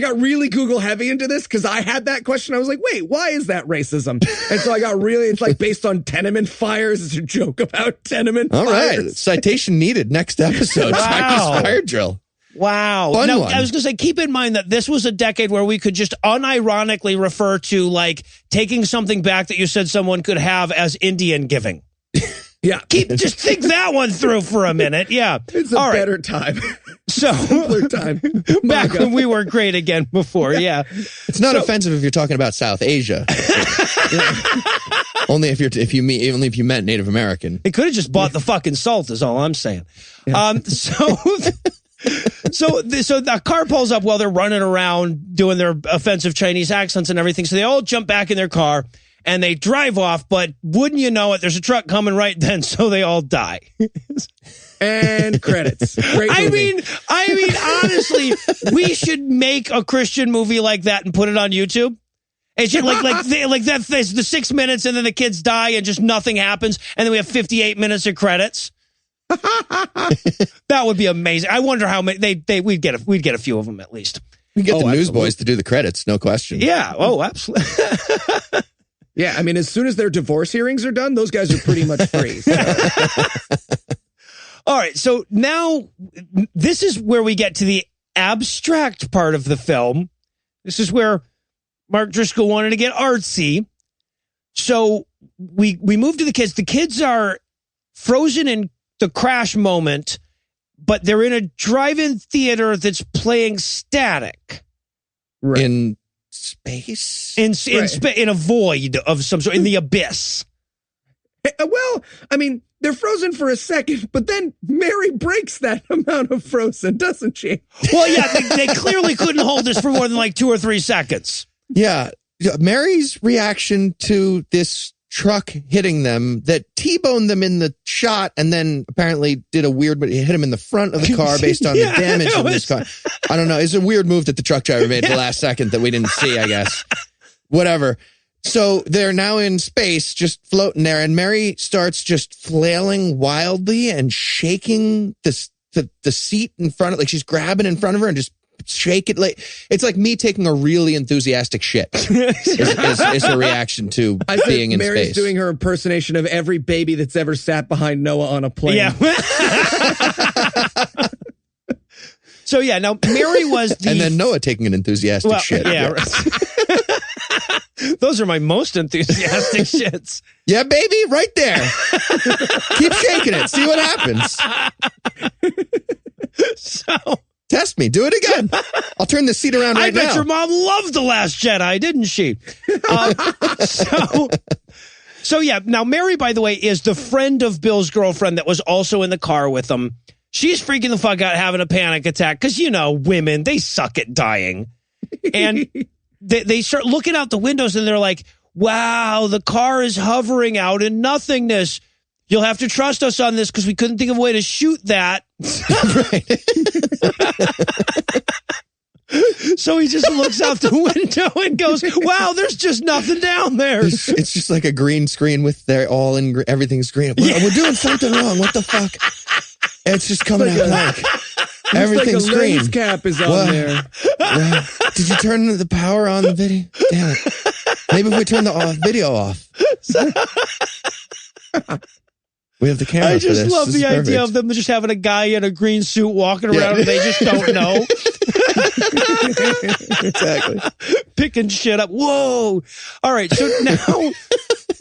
got really Google heavy into this because I had that question. I was like, wait, why is that racism? And so it's like based on tenement fires. It's a joke about tenement fires. All right. Citation needed next episode. Wow. Chinese fire drill. Wow. Fun now, one. I was going to say, keep in mind that this was a decade where we could just unironically refer to like taking something back that you said someone could have as Indian giving. Yeah. Just think that one through for a minute. Yeah. It's a better time. So simpler time. Back when we were great again before. Yeah. It's not offensive if you're talking about South Asia. Only if you meant Native American. They could have just bought the fucking salt is all I'm saying. Yeah. So the car pulls up while they're running around doing their offensive Chinese accents and everything. So they all jump back in their car and they drive off. But wouldn't you know it, there's a truck coming right then. So they all die. And credits. Great movie. I mean, honestly, we should make a Christian movie like that and put it on YouTube. It's just like that. There's the 6 minutes, and then the kids die, and just nothing happens, and then we have 58 minutes of credits. That would be amazing. I wonder how many we'd get a few of them at least. We get the newsboys to do the credits, no question. Yeah. Oh, absolutely. Yeah. I mean, as soon as their divorce hearings are done, those guys are pretty much free. So. All right, so now this is where we get to the abstract part of the film. This is where Mark Driscoll wanted to get artsy. So we move to the kids. The kids are frozen in the crash moment, but they're in a drive-in theater that's playing Static. Right. In space? In a void of some sort, in the abyss. Well, I mean, they're frozen for a second, but then Mary breaks that amount of frozen, doesn't she? Well, yeah, they clearly couldn't hold this for more than like 2 or 3 seconds. Yeah. Mary's reaction to this truck hitting them that T-boned them in the shot and then apparently did a weird, but it hit him in the front of the car based on the damage of this car. I don't know. It's a weird move that the truck driver made at the last second that we didn't see, I guess. Whatever. So they're now in space, just floating there, and Mary starts just flailing wildly and shaking the seat in front of, like she's grabbing in front of her and just shake it. Like it's like me taking a really enthusiastic shit. is her reaction to being in Mary's space. Doing her impersonation of every baby that's ever sat behind Noah on a plane. Yeah. So yeah, now Mary was the... And then Noah taking an enthusiastic shit. Yeah. Those are my most enthusiastic shits. Yeah, baby, right there. Keep shaking it. See what happens. So... Test me. Do it again. I'll turn the seat around right now. I bet your mom loved The Last Jedi, didn't she? So yeah, now Mary, by the way, is the friend of Bill's girlfriend that was also in the car with them. She's freaking the fuck out, having a panic attack, because, you know, women, they suck at dying. And they start looking out the windows, and they're like, wow, the car is hovering out in nothingness. You'll have to trust us on this because we couldn't think of a way to shoot that. So he just looks out the window and goes, wow, there's just nothing down there. It's just like a green screen with everything's green. We're doing something wrong. What the fuck? It's just coming out blank. Everything's like a green. lens cap is on there. Did you turn the power on the video? Damn it. Maybe if we turn the video off. We have the camera. I just for this. love This the is idea perfect. of them just having a guy in a green suit walking around and they just don't know. Exactly. Picking shit up. Whoa. All right. So now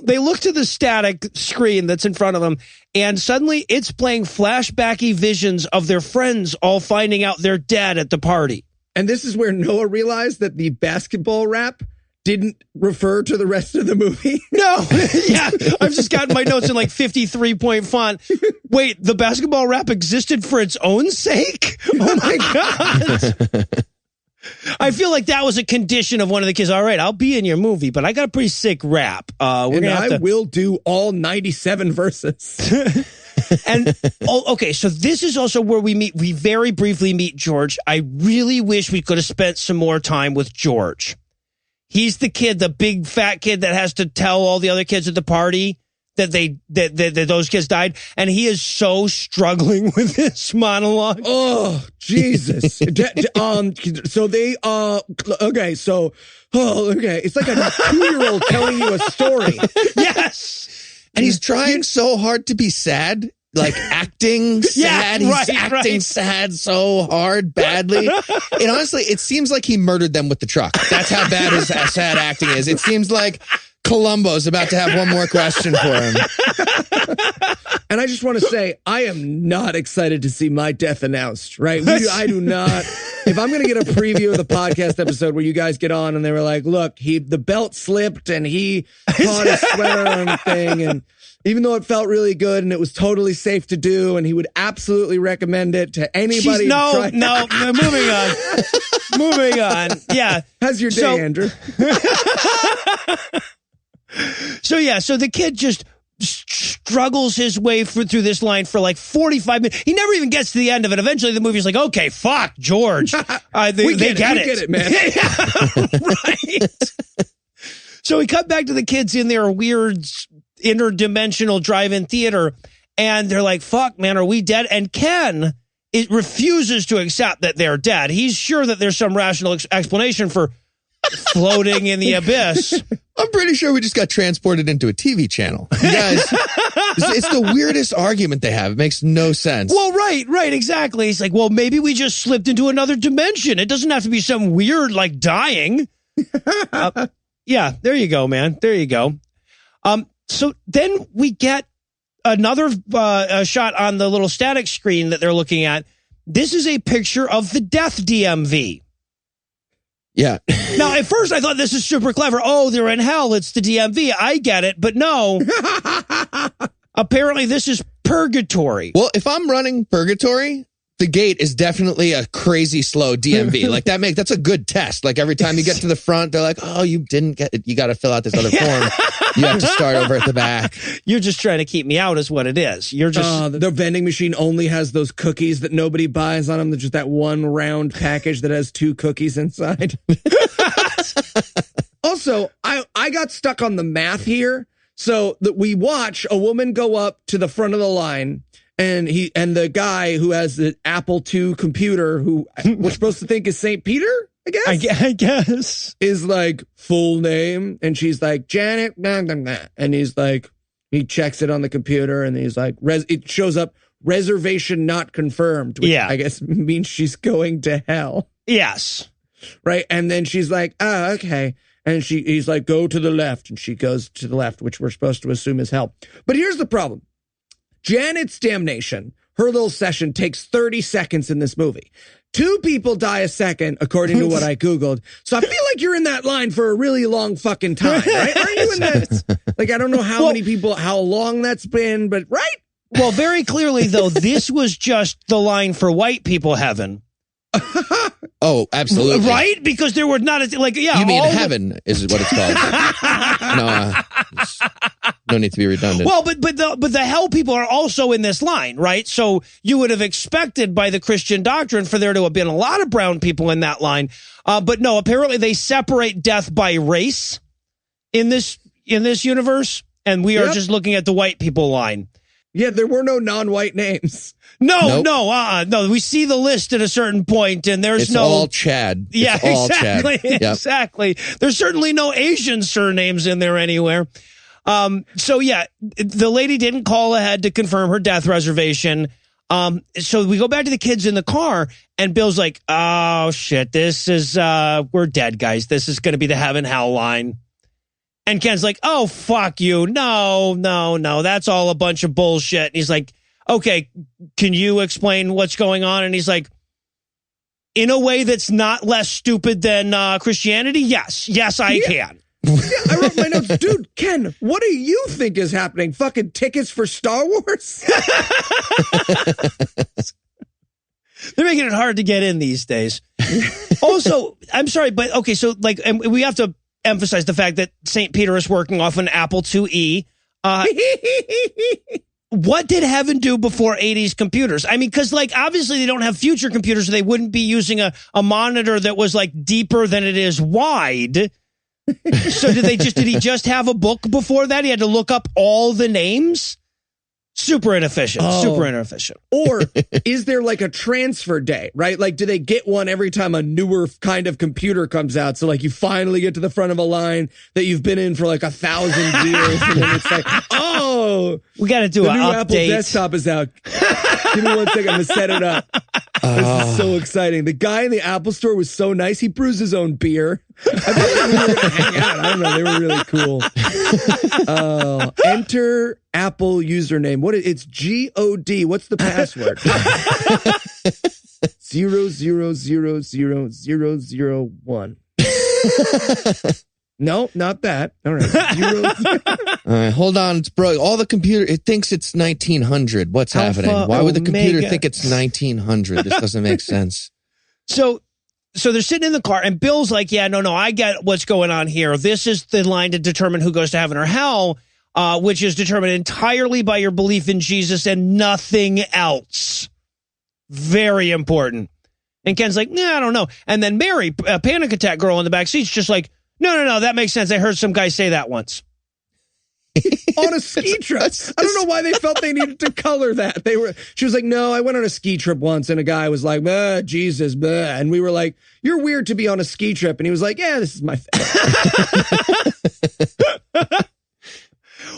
they look to the static screen that's in front of them, and suddenly it's playing flashbacky visions of their friends all finding out they're dead at the party. And this is where Noah realized that the basketball rap didn't refer to the rest of the movie. No. Yeah. I've just gotten my notes in like 53-point font. Wait, the basketball rap existed for its own sake? Oh my God. I feel like that was a condition of one of the kids. All right, I'll be in your movie, but I got a pretty sick rap. I will do all 97 verses. And okay, so this is also where we very briefly meet George. I really wish we could have spent some more time with George. He's the kid, the big fat kid that has to tell all the other kids at the party that those kids died, and he is so struggling with this monologue. Oh, Jesus. So they okay, so okay, it's like a 2-year-old telling you a story. Yes. And he's trying so hard to be sad, like acting sad. He's acting sad so hard, badly. And honestly, it seems like he murdered them with the truck. That's how bad his sad acting is. It seems like Columbo's about to have one more question for him. And I just want to say, I am not excited to see my death announced, right? I do not. If I'm going to get a preview of the podcast episode where you guys get on and they were like, look, the belt slipped and he caught his sweater on thing, and even though it felt really good and it was totally safe to do, and he would absolutely recommend it to anybody. No, moving on. Moving on. Yeah. How's your day, Andrew? So the kid just struggles his way through this line for like 45 minutes. He never even gets to the end of it. Eventually, the movie's like, okay, fuck, George. They get it, man. Right. So we cut back to the kids in their weird interdimensional drive-in theater, and they're like, fuck, man, are we dead? And Ken refuses to accept that they're dead. He's sure that there's some rational explanation for floating in the abyss. I'm pretty sure we just got transported into a TV channel. You guys, it's the weirdest argument they have. It makes no sense. Well, right, exactly. It's like, well, maybe we just slipped into another dimension. It doesn't have to be some weird, like, dying. Yeah, there you go, man. There you go. So then we get another shot on the little static screen that they're looking at. This is a picture of the death DMV. Yeah. Now, at first, I thought this is super clever. Oh, they're in hell. It's the DMV. I get it. But no. Apparently, this is purgatory. Well, if I'm running purgatory, the gate is definitely a crazy slow DMV. Like that's a good test. Like every time you get to the front, they're like, oh, you didn't get it. You got to fill out this other form. You have to start over at the back. You're just trying to keep me out is what it is. You're just the vending machine only has those cookies that nobody buys on them. There's just that one round package that has 2 cookies inside. Also, I got stuck on the math here. So that we watch a woman go up to the front of the line, and the guy who has the Apple II computer, who we're supposed to think is St. Peter, I guess. I guess. Is like full name. And she's like, Janet, blah, blah, blah. And he's like, he checks it on the computer, and he's like, it shows up, reservation not confirmed, which I guess means she's going to hell. Yes. Right. And then she's like, oh, okay. And he's like, go to the left. And she goes to the left, which we're supposed to assume is hell. But here's the problem. Janet's damnation, her little session, takes 30 seconds in this movie. 2 people die a second, according to what I Googled. So I feel like you're in that line for a really long fucking time, right? Are you in that? Like, I don't know how many people, how long that's been, but right? Well, very clearly, though, this was just the line for white people heaven. Oh, absolutely. Right? Because there were not, like, yeah. You mean heaven is what it's called. No need to be redundant. Well, but the hell people are also in this line, right? So you would have expected by the Christian doctrine for there to have been a lot of brown people in that line. But no, apparently they separate death by race in this universe. And we are just looking at the white people line. Yeah, there were no non-white names. No, no. We see the list at a certain point, and it's all Chad. Yeah, all exactly. Chad. Yep. Exactly. There's certainly no Asian surnames in there anywhere. So yeah, the lady didn't call ahead to confirm her death reservation. So we go back to the kids in the car, and Bill's like, "Oh shit, this is we're dead, guys. This is going to be the heaven hell line." And Ken's like, "Oh fuck you, no, that's all a bunch of bullshit." And he's like, "Okay, can you explain what's going on?" And he's like, "In a way that's not less stupid than Christianity? Yes, I can." Yeah, I wrote my notes. Dude, Ken, what do you think is happening? Fucking tickets for Star Wars? They're making it hard to get in these days. Also, I'm sorry, but okay, so like, and we have to emphasize the fact that St. Peter is working off an Apple IIe. What did heaven do before 80s computers? I mean, because like obviously they don't have future computers, so they wouldn't be using a monitor that was like deeper than it is wide. So did he just have a book before that? He had to look up all the names? Super inefficient. Or is there like a transfer day, right? Like, do they get one every time a newer kind of computer comes out? So like you finally get to the front of a line that you've been in for like 1,000 years. And then it's like, oh, we got to do an new update. Apple desktop is out. Give me 1 second. I'm going to set it up. This is so exciting. The guy in the Apple store was so nice. He brews his own beer. I thought we were going to hang out. I don't know. They were really cool. Enter Apple username. It's GOD. What's the password? 0000001. No, not that. All right. All right, hold on. It's broke. All the computer, it thinks it's 1900. What's happening? Why would the computer think it's 1900? This doesn't make sense. So they're sitting in the car, and Bill's like, yeah, no, I get what's going on here. This is the line to determine who goes to heaven or hell. which is determined entirely by your belief in Jesus and nothing else. Very important. And Ken's like, nah, I don't know. And then Mary, a panic attack girl in the back seat's just like, no, that makes sense. I heard some guy say that once. On a ski trip. I don't know why they felt they needed to color that. She was like, no, I went on a ski trip once and a guy was like, Jesus, bleh. And we were like, you're weird to be on a ski trip. And he was like, yeah, this is my thing.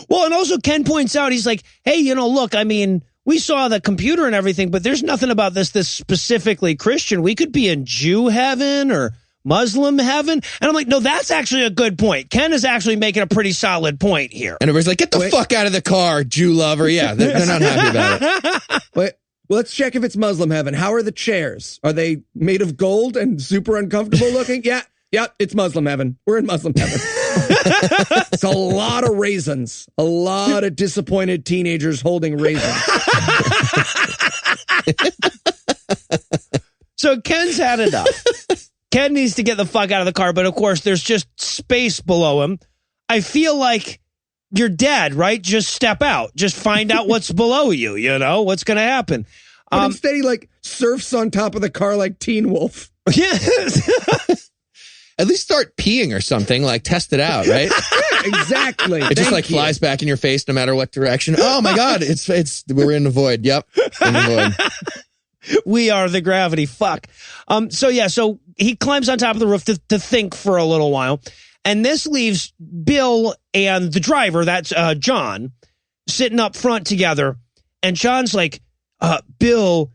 Well, and also Ken points out, he's like, hey, look, I mean, we saw the computer and everything, but there's nothing about this specifically Christian. We could be in Jew heaven or Muslim heaven. And I'm like, no, that's actually a good point. Ken is actually making a pretty solid point here. And everybody's like, get the fuck out of the car, Jew lover. Yeah, they're not happy about it. Wait, let's check if it's Muslim heaven. How are the chairs? Are they made of gold and super uncomfortable looking? Yeah, it's Muslim heaven. We're in Muslim heaven. It's a lot of raisins. A lot of disappointed teenagers holding raisins. So Ken's had enough. Ken needs to get the fuck out of the car, but of course there's just space below him. I feel like you're dead, right? Just step out. Just find out what's below you, what's going to happen. But instead he surfs on top of the car like Teen Wolf. Yes. At least start peeing or something, test it out, right? Yeah, exactly. It just flies back in your face no matter what direction. Oh my God, we're in the void. Yep. In the void. We are the gravity. Fuck. So he climbs on top of the roof to think for a little while. And this leaves Bill and the driver, that's John, sitting up front together. And John's like, Bill,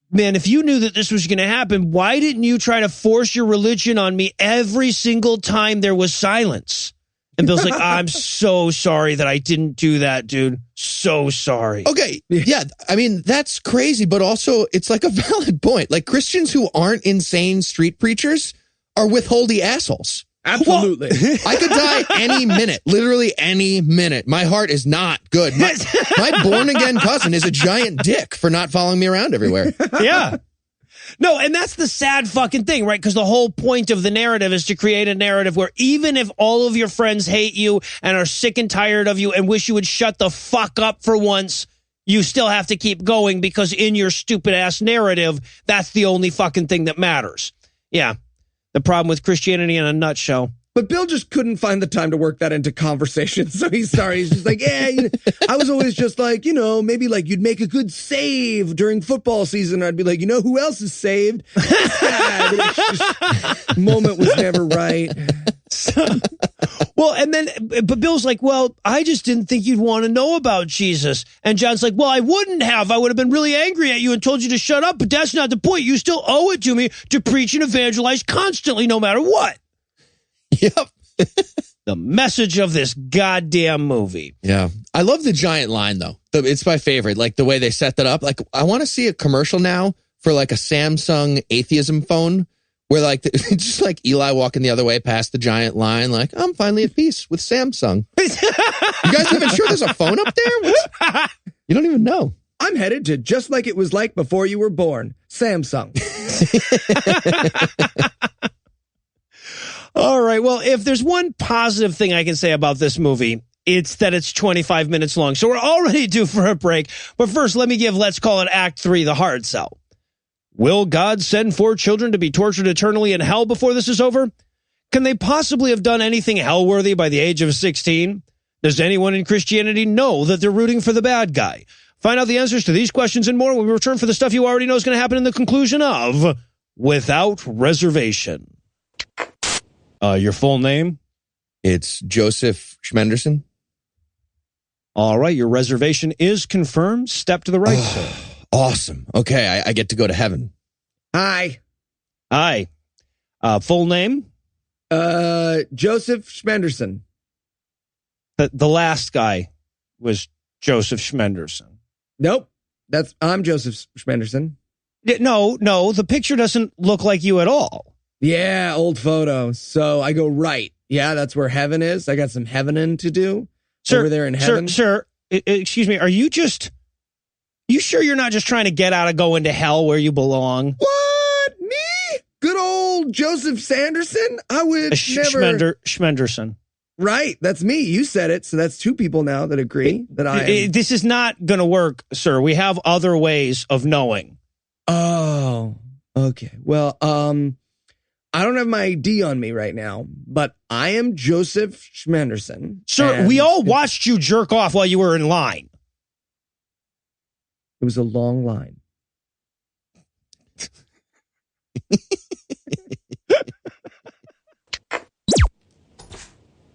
man, if you knew that this was going to happen, why didn't you try to force your religion on me every single time there was silence? And Bill's like, I'm so sorry that I didn't do that, dude. So sorry. Okay. Yeah. I mean, that's crazy, but also it's a valid point. Christians who aren't insane street preachers are withholdy assholes. Absolutely. I could die any minute, literally any minute. My heart is not good. My born again cousin is a giant dick for not following me around everywhere. Yeah. No, and that's the sad fucking thing, right? Because the whole point of the narrative is to create a narrative where even if all of your friends hate you and are sick and tired of you and wish you would shut the fuck up for once, you still have to keep going because in your stupid ass narrative, that's the only fucking thing that matters. Yeah. The problem with Christianity in a nutshell. But Bill just couldn't find the time to work that into conversation. So he's sorry. He's just like, yeah, I was always just like, maybe you'd make a good save during football season. I'd be like, who else is saved? Moment was never right. Well, but Bill's like, well, I just didn't think you'd want to know about Jesus. And John's like, well, I wouldn't have. I would have been really angry at you and told you to shut up. But that's not the point. You still owe it to me to preach and evangelize constantly, no matter what. Yep. The message of this goddamn movie. Yeah. I love the giant line, though. It's my favorite. The way they set that up. I want to see a commercial now for a Samsung atheism phone where it's just Eli walking the other way past the giant line. I'm finally at peace with Samsung. You guys even sure there's a phone up there? What? You don't even know. I'm headed to just like it was like before you were born. Samsung. All right. Well, if there's one positive thing I can say about this movie, it's that it's 25 minutes long. So we're already due for a break. But first, let me give Let's Call It Act 3 the hard sell. Will God send 4 children to be tortured eternally in hell before this is over? Can they possibly have done anything hell-worthy by the age of 16? Does anyone in Christianity know that they're rooting for the bad guy? Find out the answers to these questions and more when we return for the stuff you already know is going to happen in the conclusion of Without Reservation. Your full name? It's Joseph Schmenderson. All right, your reservation is confirmed. Step to the right, sir. Awesome. Okay, I get to go to heaven. Hi. Full name? Joseph Schmenderson. The last guy was Joseph Schmenderson. Nope. I'm Joseph Schmenderson. No, the picture doesn't look like you at all. Yeah, old photo. So I go right. Yeah, that's where heaven is. I got some heavening to do over there in heaven. Sir, excuse me. Are you sure you're not just trying to get out of going to hell where you belong? What? Me? Good old Joseph Sanderson? I would never. Schmenderson. Right. That's me. You said it. So that's two people now that agree that I am. This is not going to work, sir. We have other ways of knowing. Oh, okay. Well, I don't have my ID on me right now, but I am Joseph Schmenderson. Sir, we all watched you jerk off while you were in line. It was a long line.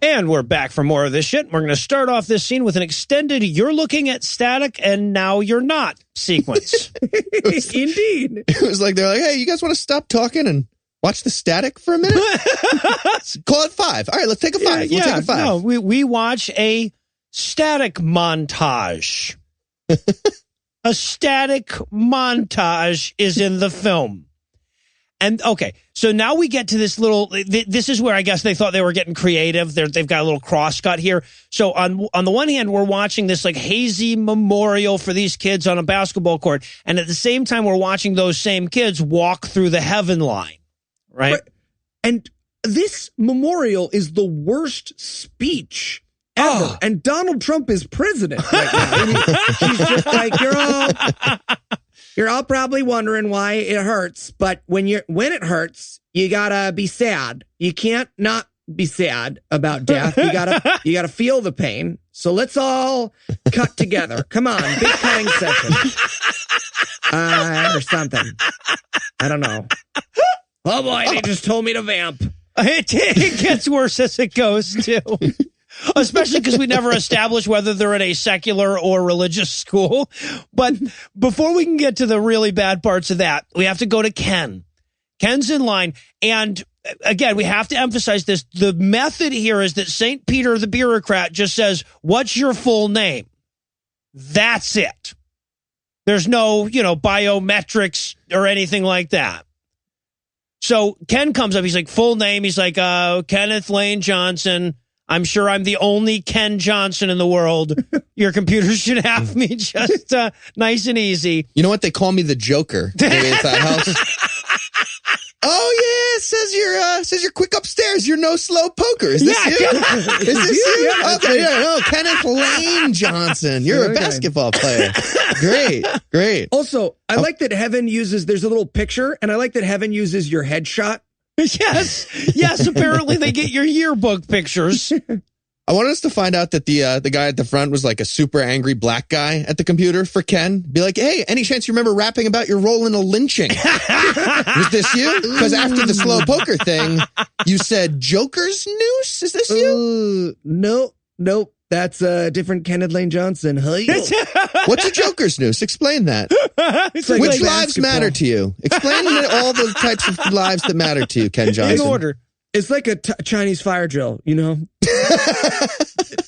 And we're back for more of this shit. We're going to start off this scene with an extended "you're looking at static and now you're not" sequence. Indeed. It was like, they're like, hey, you guys want to stop talking and watch the static for a minute? Call it 5. All right, let's take a 5. We'll take a 5. No, we watch a static montage. A static montage is in the film. And okay, so now we get to this little, this is where I guess they thought they were getting creative. They've got a little crosscut here. So on the one hand, we're watching this like hazy memorial for these kids on a basketball court. And at the same time, we're watching those same kids walk through the heaven line, right? And this memorial is the worst speech ever. Oh. And Donald Trump is president right now. And she's just like, you're all probably wondering why it hurts, but when it hurts, you gotta be sad. You can't not be sad about death. You gotta feel the pain. So let's all cut together. Come on, big cutting session. Or something. I don't know. Oh boy, they just told me to vamp. It gets worse as it goes too. Especially because we never establish whether they're in a secular or religious school. But before we can get to the really bad parts of that, we have to go to Ken. Ken's in line. And again, we have to emphasize this. The method here is that St. Peter, the bureaucrat, just says, "What's your full name?" That's it. There's no, biometrics or anything like that. So Ken comes up. He's like, full name. He's like, Kenneth Lane Johnson. I'm sure I'm the only Ken Johnson in the world. Your computer should have me just nice and easy. You know what? They call me the Joker. At that house. Oh yeah, it says you're quick upstairs. You're no slow poker. Is this you? Is this you? Yeah, okay, yeah, no, Kenneth Lane Johnson. You're a basketball player. Great. Also, I like that Heaven uses. There's a little picture, and I like that Heaven uses your headshot. Yes. Apparently, they get your yearbook pictures. I wanted us to find out that the guy at the front was like a super angry black guy at the computer for Ken. Be like, hey, any chance you remember rapping about your role in a lynching? Was this you? Because after the slow poker thing, you said Joker's noose? Is this you? Nope. That's a different Kenneth Lane Johnson. What's a Joker's noose? Explain that. Which lives matter to you? Explain all the types of lives that matter to you, Ken Johnson. In order. It's like a Chinese fire drill, This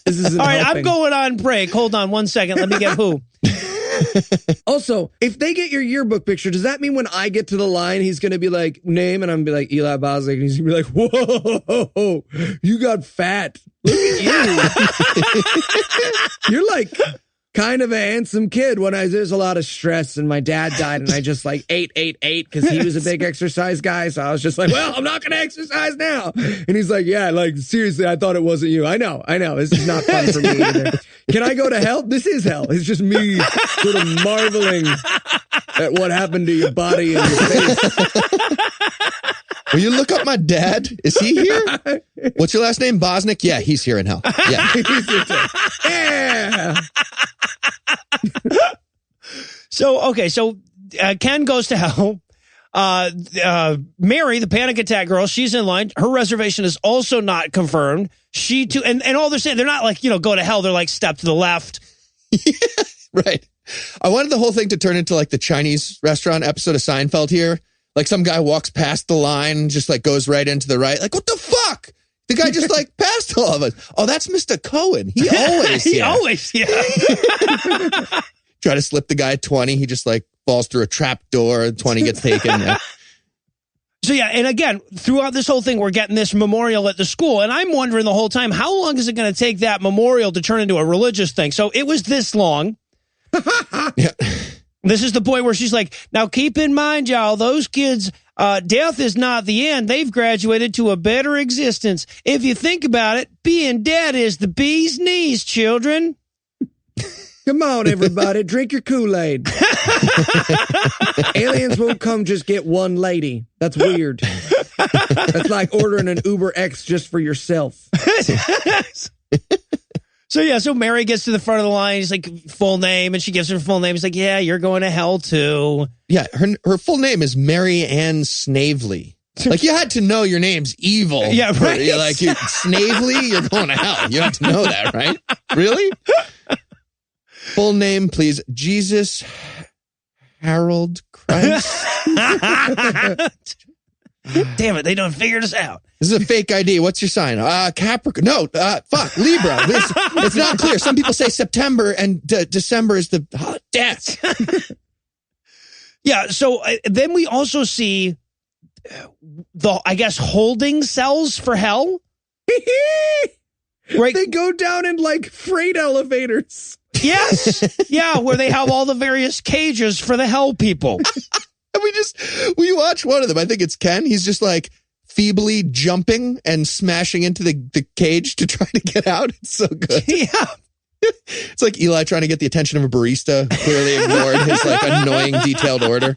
isn't all right, helping. I'm going on break. Hold on 1 second. Let me get who. Also, if they get your yearbook picture, does that mean when I get to the line, he's going to be like, name, and I'm going to be like, Eli Bosnick, and he's going to be like, whoa, you got fat. Look at you. You're like kind of a handsome kid. There's a lot of stress, and my dad died, and I just like ate, because he was a big exercise guy, so I was just like, well, I'm not going to exercise now. And he's like, yeah, like, seriously, I thought it wasn't you. I know. This is not fun for me either. Can I go to hell? This is hell. It's just me sort of marveling at what happened to your body and your face. Will you look up my dad? Is he here? What's your last name? Bosnick? Yeah, he's here in hell. Yeah. He's here too. Yeah. So Ken goes to hell. Mary, the panic attack girl, she's in line. Her reservation is also not confirmed. She too, and all they're saying, they're not like, go to hell. They're like, step to the left. Yeah, right. I wanted the whole thing to turn into like the Chinese restaurant episode of Seinfeld here. Like some guy walks past the line and just like goes right into the right. Like, what the fuck? The guy just like passed all of us. Oh, that's Mr. Cohen. He always. Try to slip the guy 20. He just like falls through a trap door. 20 gets taken. Yeah. So yeah, and again, throughout this whole thing, we're getting this memorial at the school. And I'm wondering the whole time, how long is it going to take that memorial to turn into a religious thing? So it was this long. Yeah. This is the point where she's like, now keep in mind, y'all, those kids, death is not the end. They've graduated to a better existence. If you think about it, being dead is the bee's knees, children. Come on, everybody, drink your Kool-Aid. Aliens won't come just get one lady. That's weird. That's like ordering an Uber X just for yourself. So Mary gets to the front of the line. He's like, full name, and she gives her full name. He's like, yeah, you're going to hell too. Yeah, her full name is Mary Ann Snavely. Like, you had to know your name's evil. Yeah, right. You're like, Snavely, you're going to hell. You have to know that, right? Really? Full name, please. Jesus Harold Christ. Damn it, they done figured us out. This is a fake ID. What's your sign? Capricorn. No, Libra. It's not clear. Some people say September and December is the death. Yeah, so then we also see the, I guess, holding cells for hell. Right? They go down in like freight elevators. Yes. Yeah, where they have all the various cages for the hell people. And we watch one of them. I think it's Ken. He's just like feebly jumping and smashing into the cage to try to get out. It's so good. Yeah. It's like Eli trying to get the attention of a barista, clearly ignored his like annoying detailed order.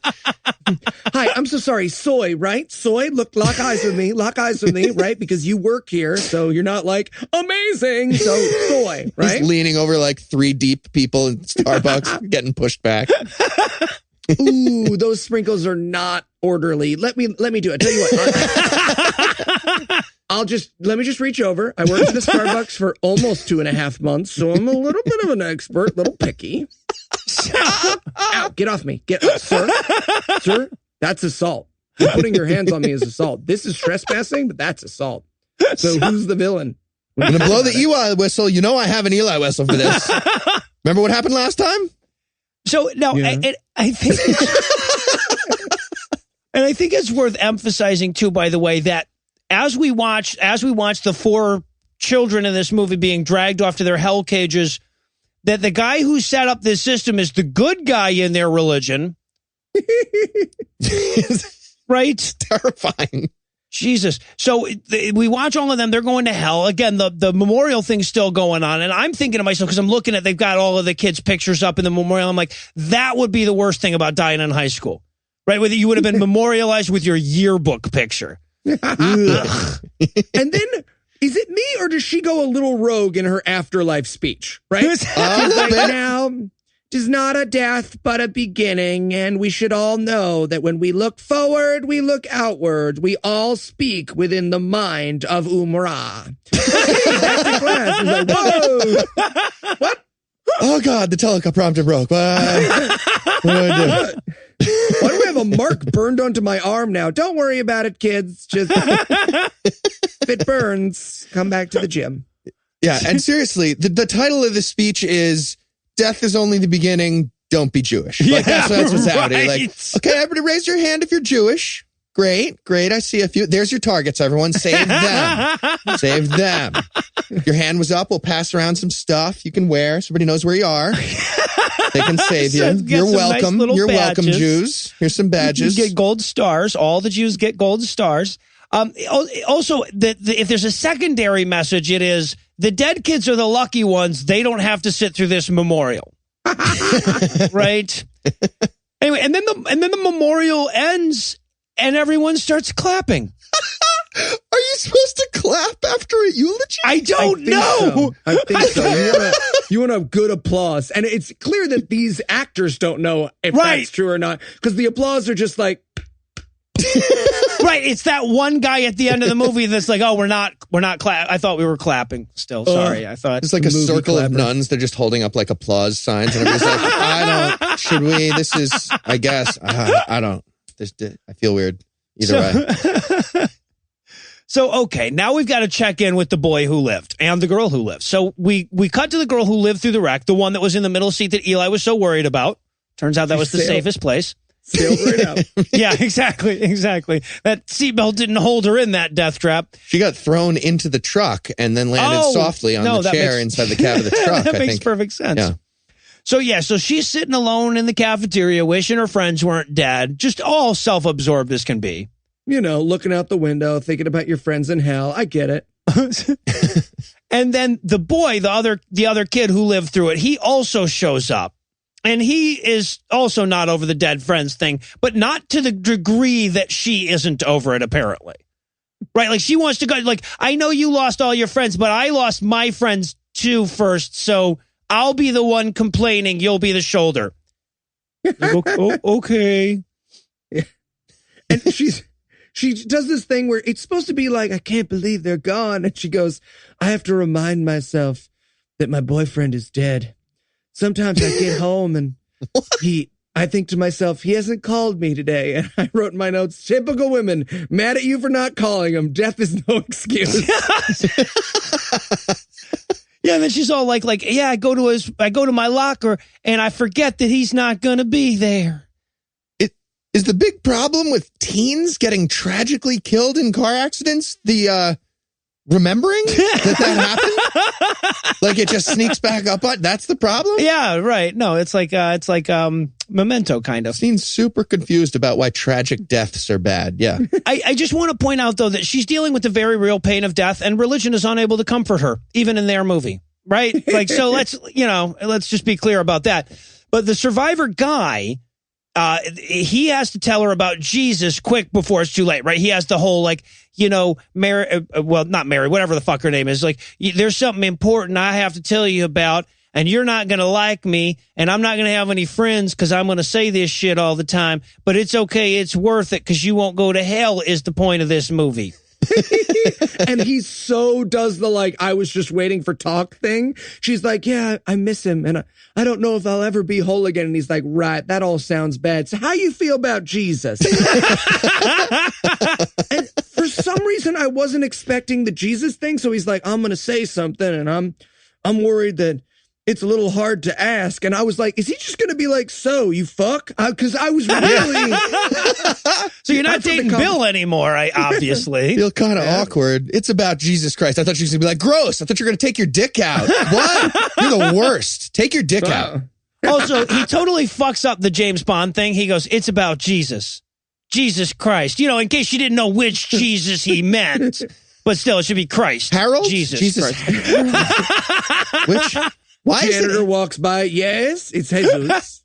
Hi, I'm so sorry. Soy, right? Soy, look, lock eyes with me, right? Because you work here, so you're not like, amazing. So soy, right? He's leaning over like 3 deep people in Starbucks, getting pushed back. Ooh, those sprinkles are not orderly. Let me do it. Tell you what. Let me just reach over. I worked at the Starbucks for almost 2.5 months, so I'm a little bit of an expert, little picky. Ow, get off me. Sir, that's assault. You're putting your hands on me is assault. This is trespassing, but that's assault. So who's the villain? I'm going to blow the Eli whistle. You know I have an Eli whistle for this. Remember what happened last time? So, no, yeah. I think and I think it's worth emphasizing, too, by the way, that as we watch the 4 children in this movie being dragged off to their hell cages, that the guy who set up this system is the good guy in their religion. Right? It's terrifying. Jesus. So we watch all of them. They're going to hell. Again, the memorial thing's still going on. And I'm thinking to myself, because I'm looking at, they've got all of the kids' pictures up in the memorial. I'm like, that would be the worst thing about dying in high school. Right? Whether you would have been memorialized with your yearbook picture. And then, is it me or does she go a little rogue in her afterlife speech? Right? Like, now, it is not a death, but a beginning. And we should all know that when we look forward, we look outward. We all speak within the mind of Umrah. Back to class. It's like, whoa. What? Oh, God, the teleprompter broke. What do I do? Why do I have a mark burned onto my arm now? Don't worry about it, kids. Just if it burns, come back to the gym. Yeah, and seriously, the title of the speech is "Death is only the beginning. Don't be Jewish." Like, that's what's happening. Like, okay, everybody, raise your hand if you're Jewish. Great. I see a few. There's your targets, everyone. Save them. Save them. Your hand was up. We'll pass around some stuff you can wear so everybody knows where you are. They can save you. You're welcome. Nice You're badges. Welcome, Jews. Here's some badges. You get gold stars. All the Jews get gold stars. Also, if there's a secondary message, it is the dead kids are the lucky ones. They don't have to sit through this memorial. Right? Anyway, and then the memorial ends and everyone starts clapping. Are you supposed to clap after a eulogy? I don't know. I think so. You want a good applause. And it's clear that these actors don't know if that's true or not, because the applause are just like... Right, it's that one guy at the end of the movie that's like, oh, we're not clapping. I thought we were clapping still. Sorry, I thought. It's like a circle of nuns. They're just holding up like applause signs. And everybody's like, should we? This is, I guess, I don't. I feel weird. Either way. So, okay, now we've got to check in with the boy who lived and the girl who lived. So we cut to the girl who lived through the wreck, the one that was in the middle seat that Eli was so worried about. Turns out that was the safest place. Sailed right out. Yeah, exactly. That seatbelt didn't hold her in that death trap. She got thrown into the truck and then landed softly on the chair inside the cab of the truck. That makes perfect sense. Yeah. So she's sitting alone in the cafeteria, wishing her friends weren't dead, just all self-absorbed as can be. You know, looking out the window, thinking about your friends in hell. I get it. And then the boy, the other kid who lived through it, he also shows up. And he is also not over the dead friends thing, but not to the degree that she isn't over it, apparently. Right? Like, she wants to go, like, I know you lost all your friends, but I lost my friends too first, so I'll be the one complaining, you'll be the shoulder. Like, okay. Yeah. And she does this thing where it's supposed to be like, I can't believe they're gone. And she goes, I have to remind myself that my boyfriend is dead. Sometimes I get home and I think to myself, he hasn't called me today. And I wrote in my notes, typical women, mad at you for not calling him. Death is no excuse. Yeah, and then she's all like, yeah, I go to my locker and I forget that he's not going to be there. Is the big problem with teens getting tragically killed in car accidents the remembering that happened? Like, it just sneaks back up on? That's the problem? Yeah, right. No, it's like Memento, kind of. Seems super confused about why tragic deaths are bad. Yeah. I just want to point out, though, that she's dealing with the very real pain of death, and religion is unable to comfort her, even in their movie. Right? Like, so let's just be clear about that. But the survivor guy, he has to tell her about Jesus quick before it's too late, right? He has the whole, like, Mary, well, not Mary, whatever the fuck her name is. Like, there's something important I have to tell you about, and you're not going to like me, and I'm not going to have any friends because I'm going to say this shit all the time, but it's okay. It's worth it because you won't go to hell is the point of this movie. And he so does the, like, I was just waiting for talk thing. She's like, yeah, I miss him, and I don't know if I'll ever be whole again. And he's like, right, that all sounds bad. So how you feel about Jesus? And for some reason, I wasn't expecting the Jesus thing. So he's like, I'm going to say something, and I'm worried that it's a little hard to ask. And I was like, is he just going to be like, so you fuck? Because I was really... So you're not dating Bill anymore, obviously. Feel kind of awkward. It's about Jesus Christ. I thought she was going to be like, gross. I thought you were going to take your dick out. What? You're the worst. Take your dick out. Also, he totally fucks up the James Bond thing. He goes, it's about Jesus. Jesus Christ. In case you didn't know which Jesus he meant. But still, it should be Christ. Harold? Jesus Christ. Which... Why janitor walks by. Yes, it's Jesus.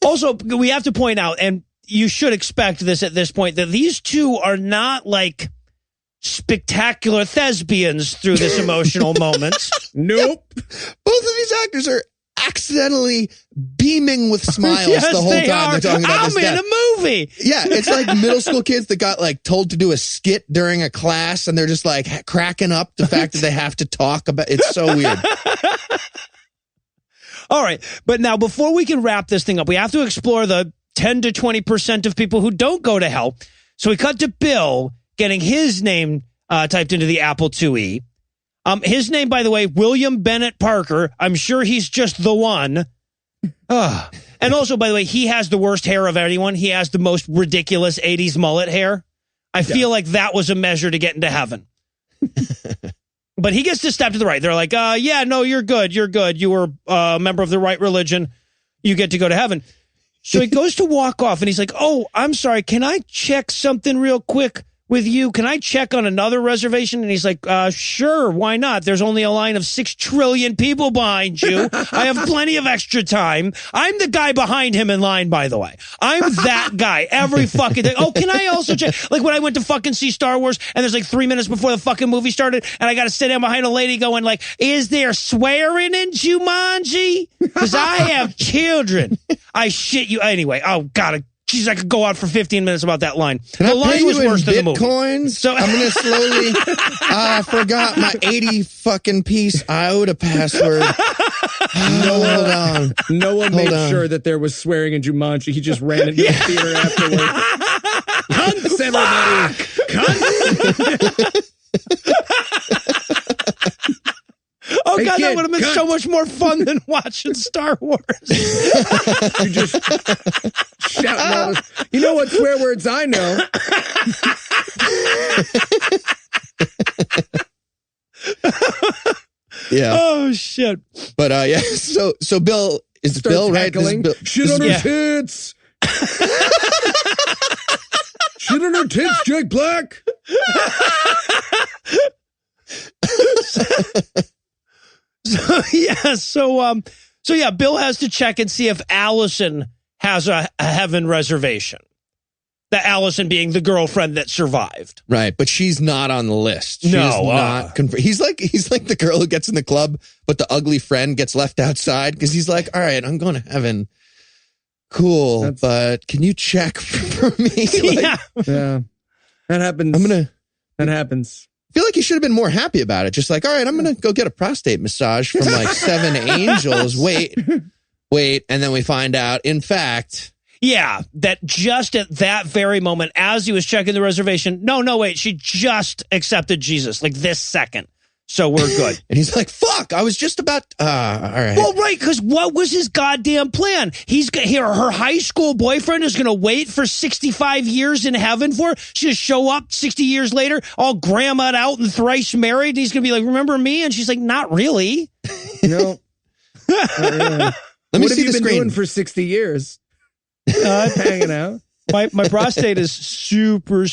Also, we have to point out, and you should expect this at this point, that these two are not like spectacular thespians through this emotional moment. Nope. Both of these actors are accidentally beaming with smiles the whole time they're talking about this death. I'm in a movie. Yeah, it's like middle school kids that got like told to do a skit during a class, and they're just like cracking up the fact that they have to talk about. It's so weird. All right, but now before we can wrap this thing up, we have to explore the 10 to 20% of people who don't go to hell. So we cut to Bill getting his name typed into the Apple IIe. His name, by the way, William Bennett Parker. I'm sure he's just the one. And also, by the way, he has the worst hair of anyone. He has the most ridiculous 80s mullet hair. I feel like that was a measure to get into heaven. But he gets to step to the right. They're like, yeah, no, you're good. You're good. You were a member of the right religion. You get to go to heaven. So he goes to walk off, and he's like, oh, I'm sorry. Can I check something real quick with you? Can I check on another reservation? And he's like, sure, why not? There's only a line of 6 trillion people behind you. I have plenty of extra time. I'm the guy behind him in line, by the way. I'm that guy every fucking day. Oh, can I also check? Like when I went to fucking see Star Wars, and there's like 3 minutes before the fucking movie started, and I got to sit down behind a lady going like, is there swearing in Jumanji? Because I have children. I shit you. Anyway, oh, God, jeez, I could go out for 15 minutes about that line. The line was worse than the movie. Bitcoins? So I'm going to slowly, I forgot my 80 fucking piece IOTA password. Hold on. Noah made sure that there was swearing in Jumanji. He just ran into the theater afterwards. Cunts, everybody. Cunts. Oh, hey, God, kid, that would have been so much more fun than watching Star Wars. You just shouting all this. You know what swear words I know? Yeah. Oh shit. But yeah, so Bill is Starts Bill, right? heckling. Bill, Shit on her tits. Shit on her tits, Jack Black. So yeah, Bill has to check and see if Allison has a heaven reservation. The Allison being the girlfriend that survived. Right, but she's not on the list. She's No, not he's like the girl who gets in the club, but the ugly friend gets left outside because he's like, all right, I'm going to heaven. Cool, but can you check for me? Yeah. Yeah. That happens. That happens. I feel like he should have been more happy about it. Just like, all right, I'm going to go get a prostate massage from like 7 angels. Wait. And then we find out, in fact... Yeah, that just at that very moment, as he was checking the reservation, no, wait, she just accepted Jesus, like this second. So we're good. And he's like, fuck, I was just about, all right. Well, right, because what was his goddamn plan? Her high school boyfriend is going to wait for 65 years in heaven for her. She's going to show up 60 years later, all grandma'd out and thrice married. And he's going to be like, remember me? And she's like, not really. No. Let me what see have the you been screen. doing for 60 years? Hanging out. My prostate is super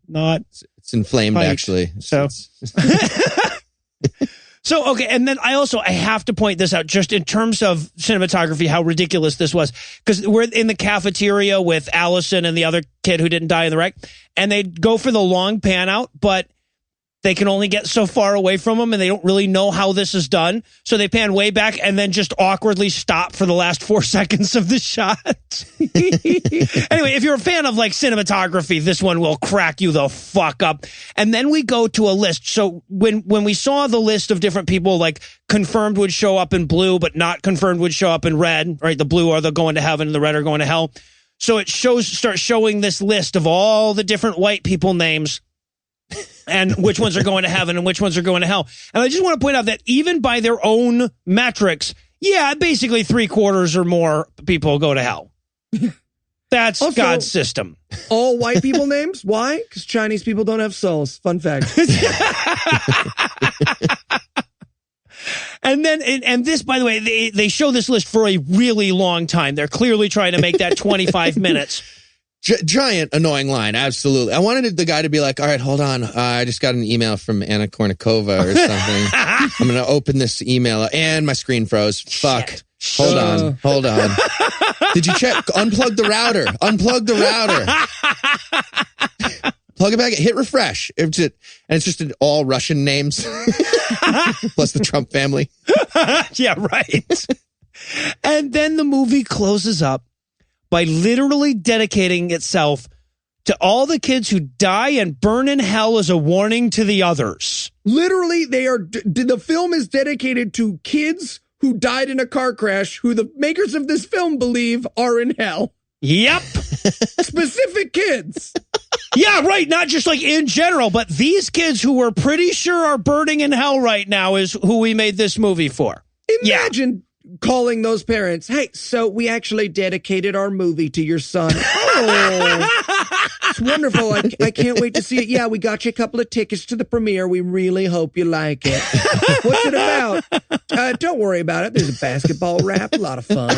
not. It's inflamed, Piped. Actually. So okay, and then I have to point this out just in terms of cinematography, how ridiculous this was, because we're in the cafeteria with Allison and the other kid who didn't die in the wreck, and they go for the long pan out, but they can only get so far away from them, and they don't really know how this is done. So they pan way back and then just awkwardly stop for the last 4 seconds of the shot. Anyway, if you're a fan of like cinematography, this one will crack you the fuck up. And then we go to a list. So when we saw the list of different people, like confirmed would show up in blue, but not confirmed would show up in red, right? The blue are the going to heaven and the red are going to hell. So it starts showing this list of all the different white people names and which ones are going to heaven and which ones are going to hell. And I just want to point out that even by their own metrics, yeah, basically 3/4 or more people go to hell. That's also, God's system. All white people names? Why? Because Chinese people don't have souls. Fun fact. And then, and this, by the way, they show this list for a really long time. They're clearly trying to make that 25 minutes. Giant annoying line, absolutely. I wanted the guy to be like, all right, hold on. I just got an email from Anna Kournikova or something. I'm going to open this email and my screen froze. Fuck. Shit. Hold on. Did you check? Unplug the router. Plug it back. Hit refresh. And it's just all Russian names. Plus the Trump family. Yeah, right. And then the movie closes up by literally dedicating itself to all the kids who die and burn in hell as a warning to the others. Literally, the film is dedicated to kids who died in a car crash, who the makers of this film believe are in hell. Yep. Specific kids. Yeah, right. Not just like in general, but these kids who we're pretty sure are burning in hell right now is who we made this movie for. Imagine calling those parents, hey, so we actually dedicated our movie to your son. Oh, it's wonderful. I can't wait to see it. Yeah, we got you a couple of tickets to the premiere. We really hope you like it. What's it about? Don't worry about it. There's a basketball rap. A lot of fun.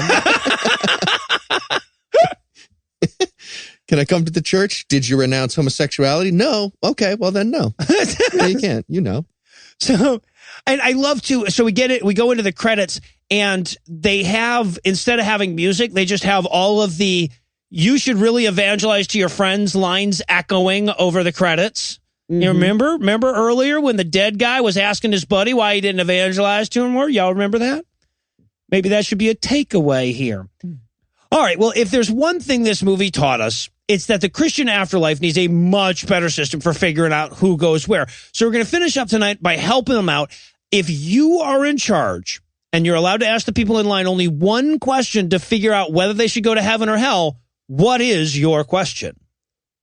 Can I come to the church? Did you renounce homosexuality? No. Okay, well then no. No, you can't. You know. So, and I love to, so we get it, we go into the credits, and they have, instead of having music, they just have all of the, you should really evangelize to your friends lines echoing over the credits. Mm-hmm. You remember earlier when the dead guy was asking his buddy why he didn't evangelize to him more? Y'all remember that? Maybe that should be a takeaway here. All right, well, if there's one thing this movie taught us, it's that the Christian afterlife needs a much better system for figuring out who goes where. So we're going to finish up tonight by helping them out. If you are in charge and you're allowed to ask the people in line only one question to figure out whether they should go to heaven or hell, what is your question?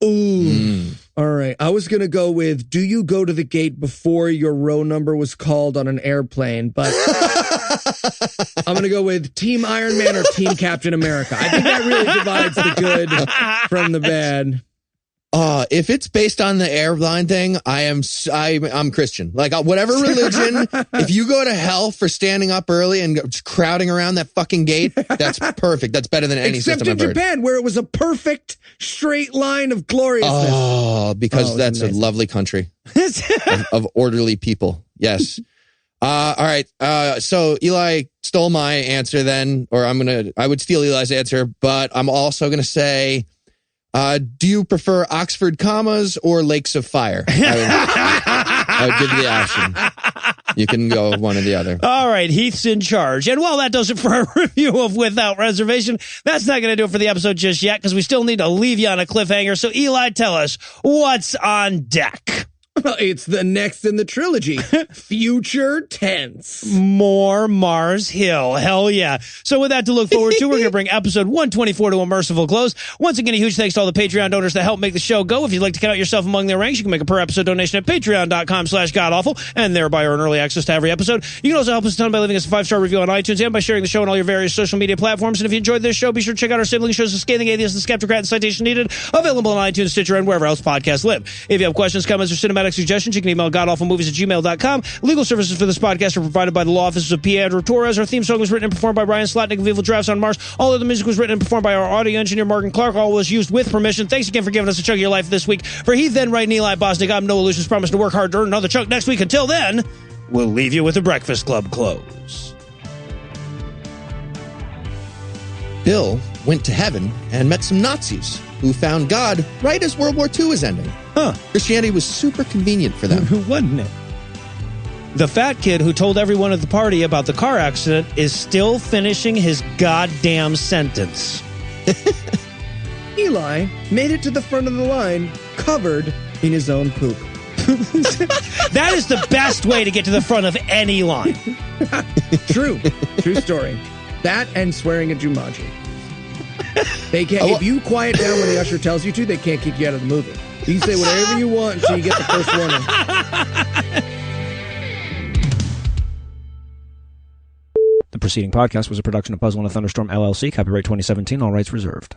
Ooh. All right. I was going to go with, do you go to the gate before your row number was called on an airplane? But I'm going to go with Team Iron Man or Team Captain America. I think that really divides the good from the bad. If it's based on the airline thing, I'm Christian. Like whatever religion, if you go to hell for standing up early and just crowding around that fucking gate, that's perfect. That's better than any Except system in I've heard. Japan, where it was a perfect straight line of gloriousness. Oh, because that's a lovely country of orderly people. Yes. All right. So Eli stole my answer then, or I would steal Eli's answer, but I'm also going to say, do you prefer Oxford commas or Lakes of Fire? I would give you the option. You can go one or the other. All right, Heath's in charge. And while that does it for our review of Without Reservation, that's not going to do it for the episode just yet, because we still need to leave you on a cliffhanger. So Eli, tell us, what's on deck? It's the next in the trilogy, Future Tense. More Mars Hill. Hell yeah. So with that to look forward to, we're going to bring episode 124 to a merciful close. Once again, a huge thanks to all the Patreon donors that help make the show go. If you'd like to count yourself among their ranks, you can make a per episode donation at patreon.com/godawful and thereby earn early access to every episode. You can also help us a ton by leaving us a 5-star review on iTunes and by sharing the show on all your various social media platforms. And if you enjoyed this show, be sure to check out our sibling shows, The Scathing Atheist and Skeptocrat and Citation Needed, available on iTunes, Stitcher, and wherever else podcasts live. If you have questions, comments, or cinematic suggestions, you can email godawfulmovies@gmail.com. Legal services for this podcast are provided by the law offices of P. Andrew Torres. Our theme song was written and performed by Ryan Slotnick of Evil Drafts on Mars. All of the music was written and performed by our audio engineer, Morgan Clark. All was used with permission. Thanks again for giving us a chunk of your life this week. For Heath Enwright and Eli Bosnick, I'm Noah Lugeons, promising to work hard to earn another chunk next week. Until then, we'll leave you with the Breakfast Club close. Bill went to heaven and met some Nazis who found God right as World War II was ending. Christianity was super convenient for them. Wasn't it? The fat kid who told everyone at the party about the car accident is still finishing his goddamn sentence. Eli made it to the front of the line, covered in his own poop. That is the best way to get to the front of any line. True story. That and swearing at Jumanji. They can't. If you quiet down when the usher tells you to, they can't kick you out of the movie. You can say whatever you want until you get the first warning. The preceding podcast was a production of Puzzle and a Thunderstorm LLC, copyright 2017, all rights reserved.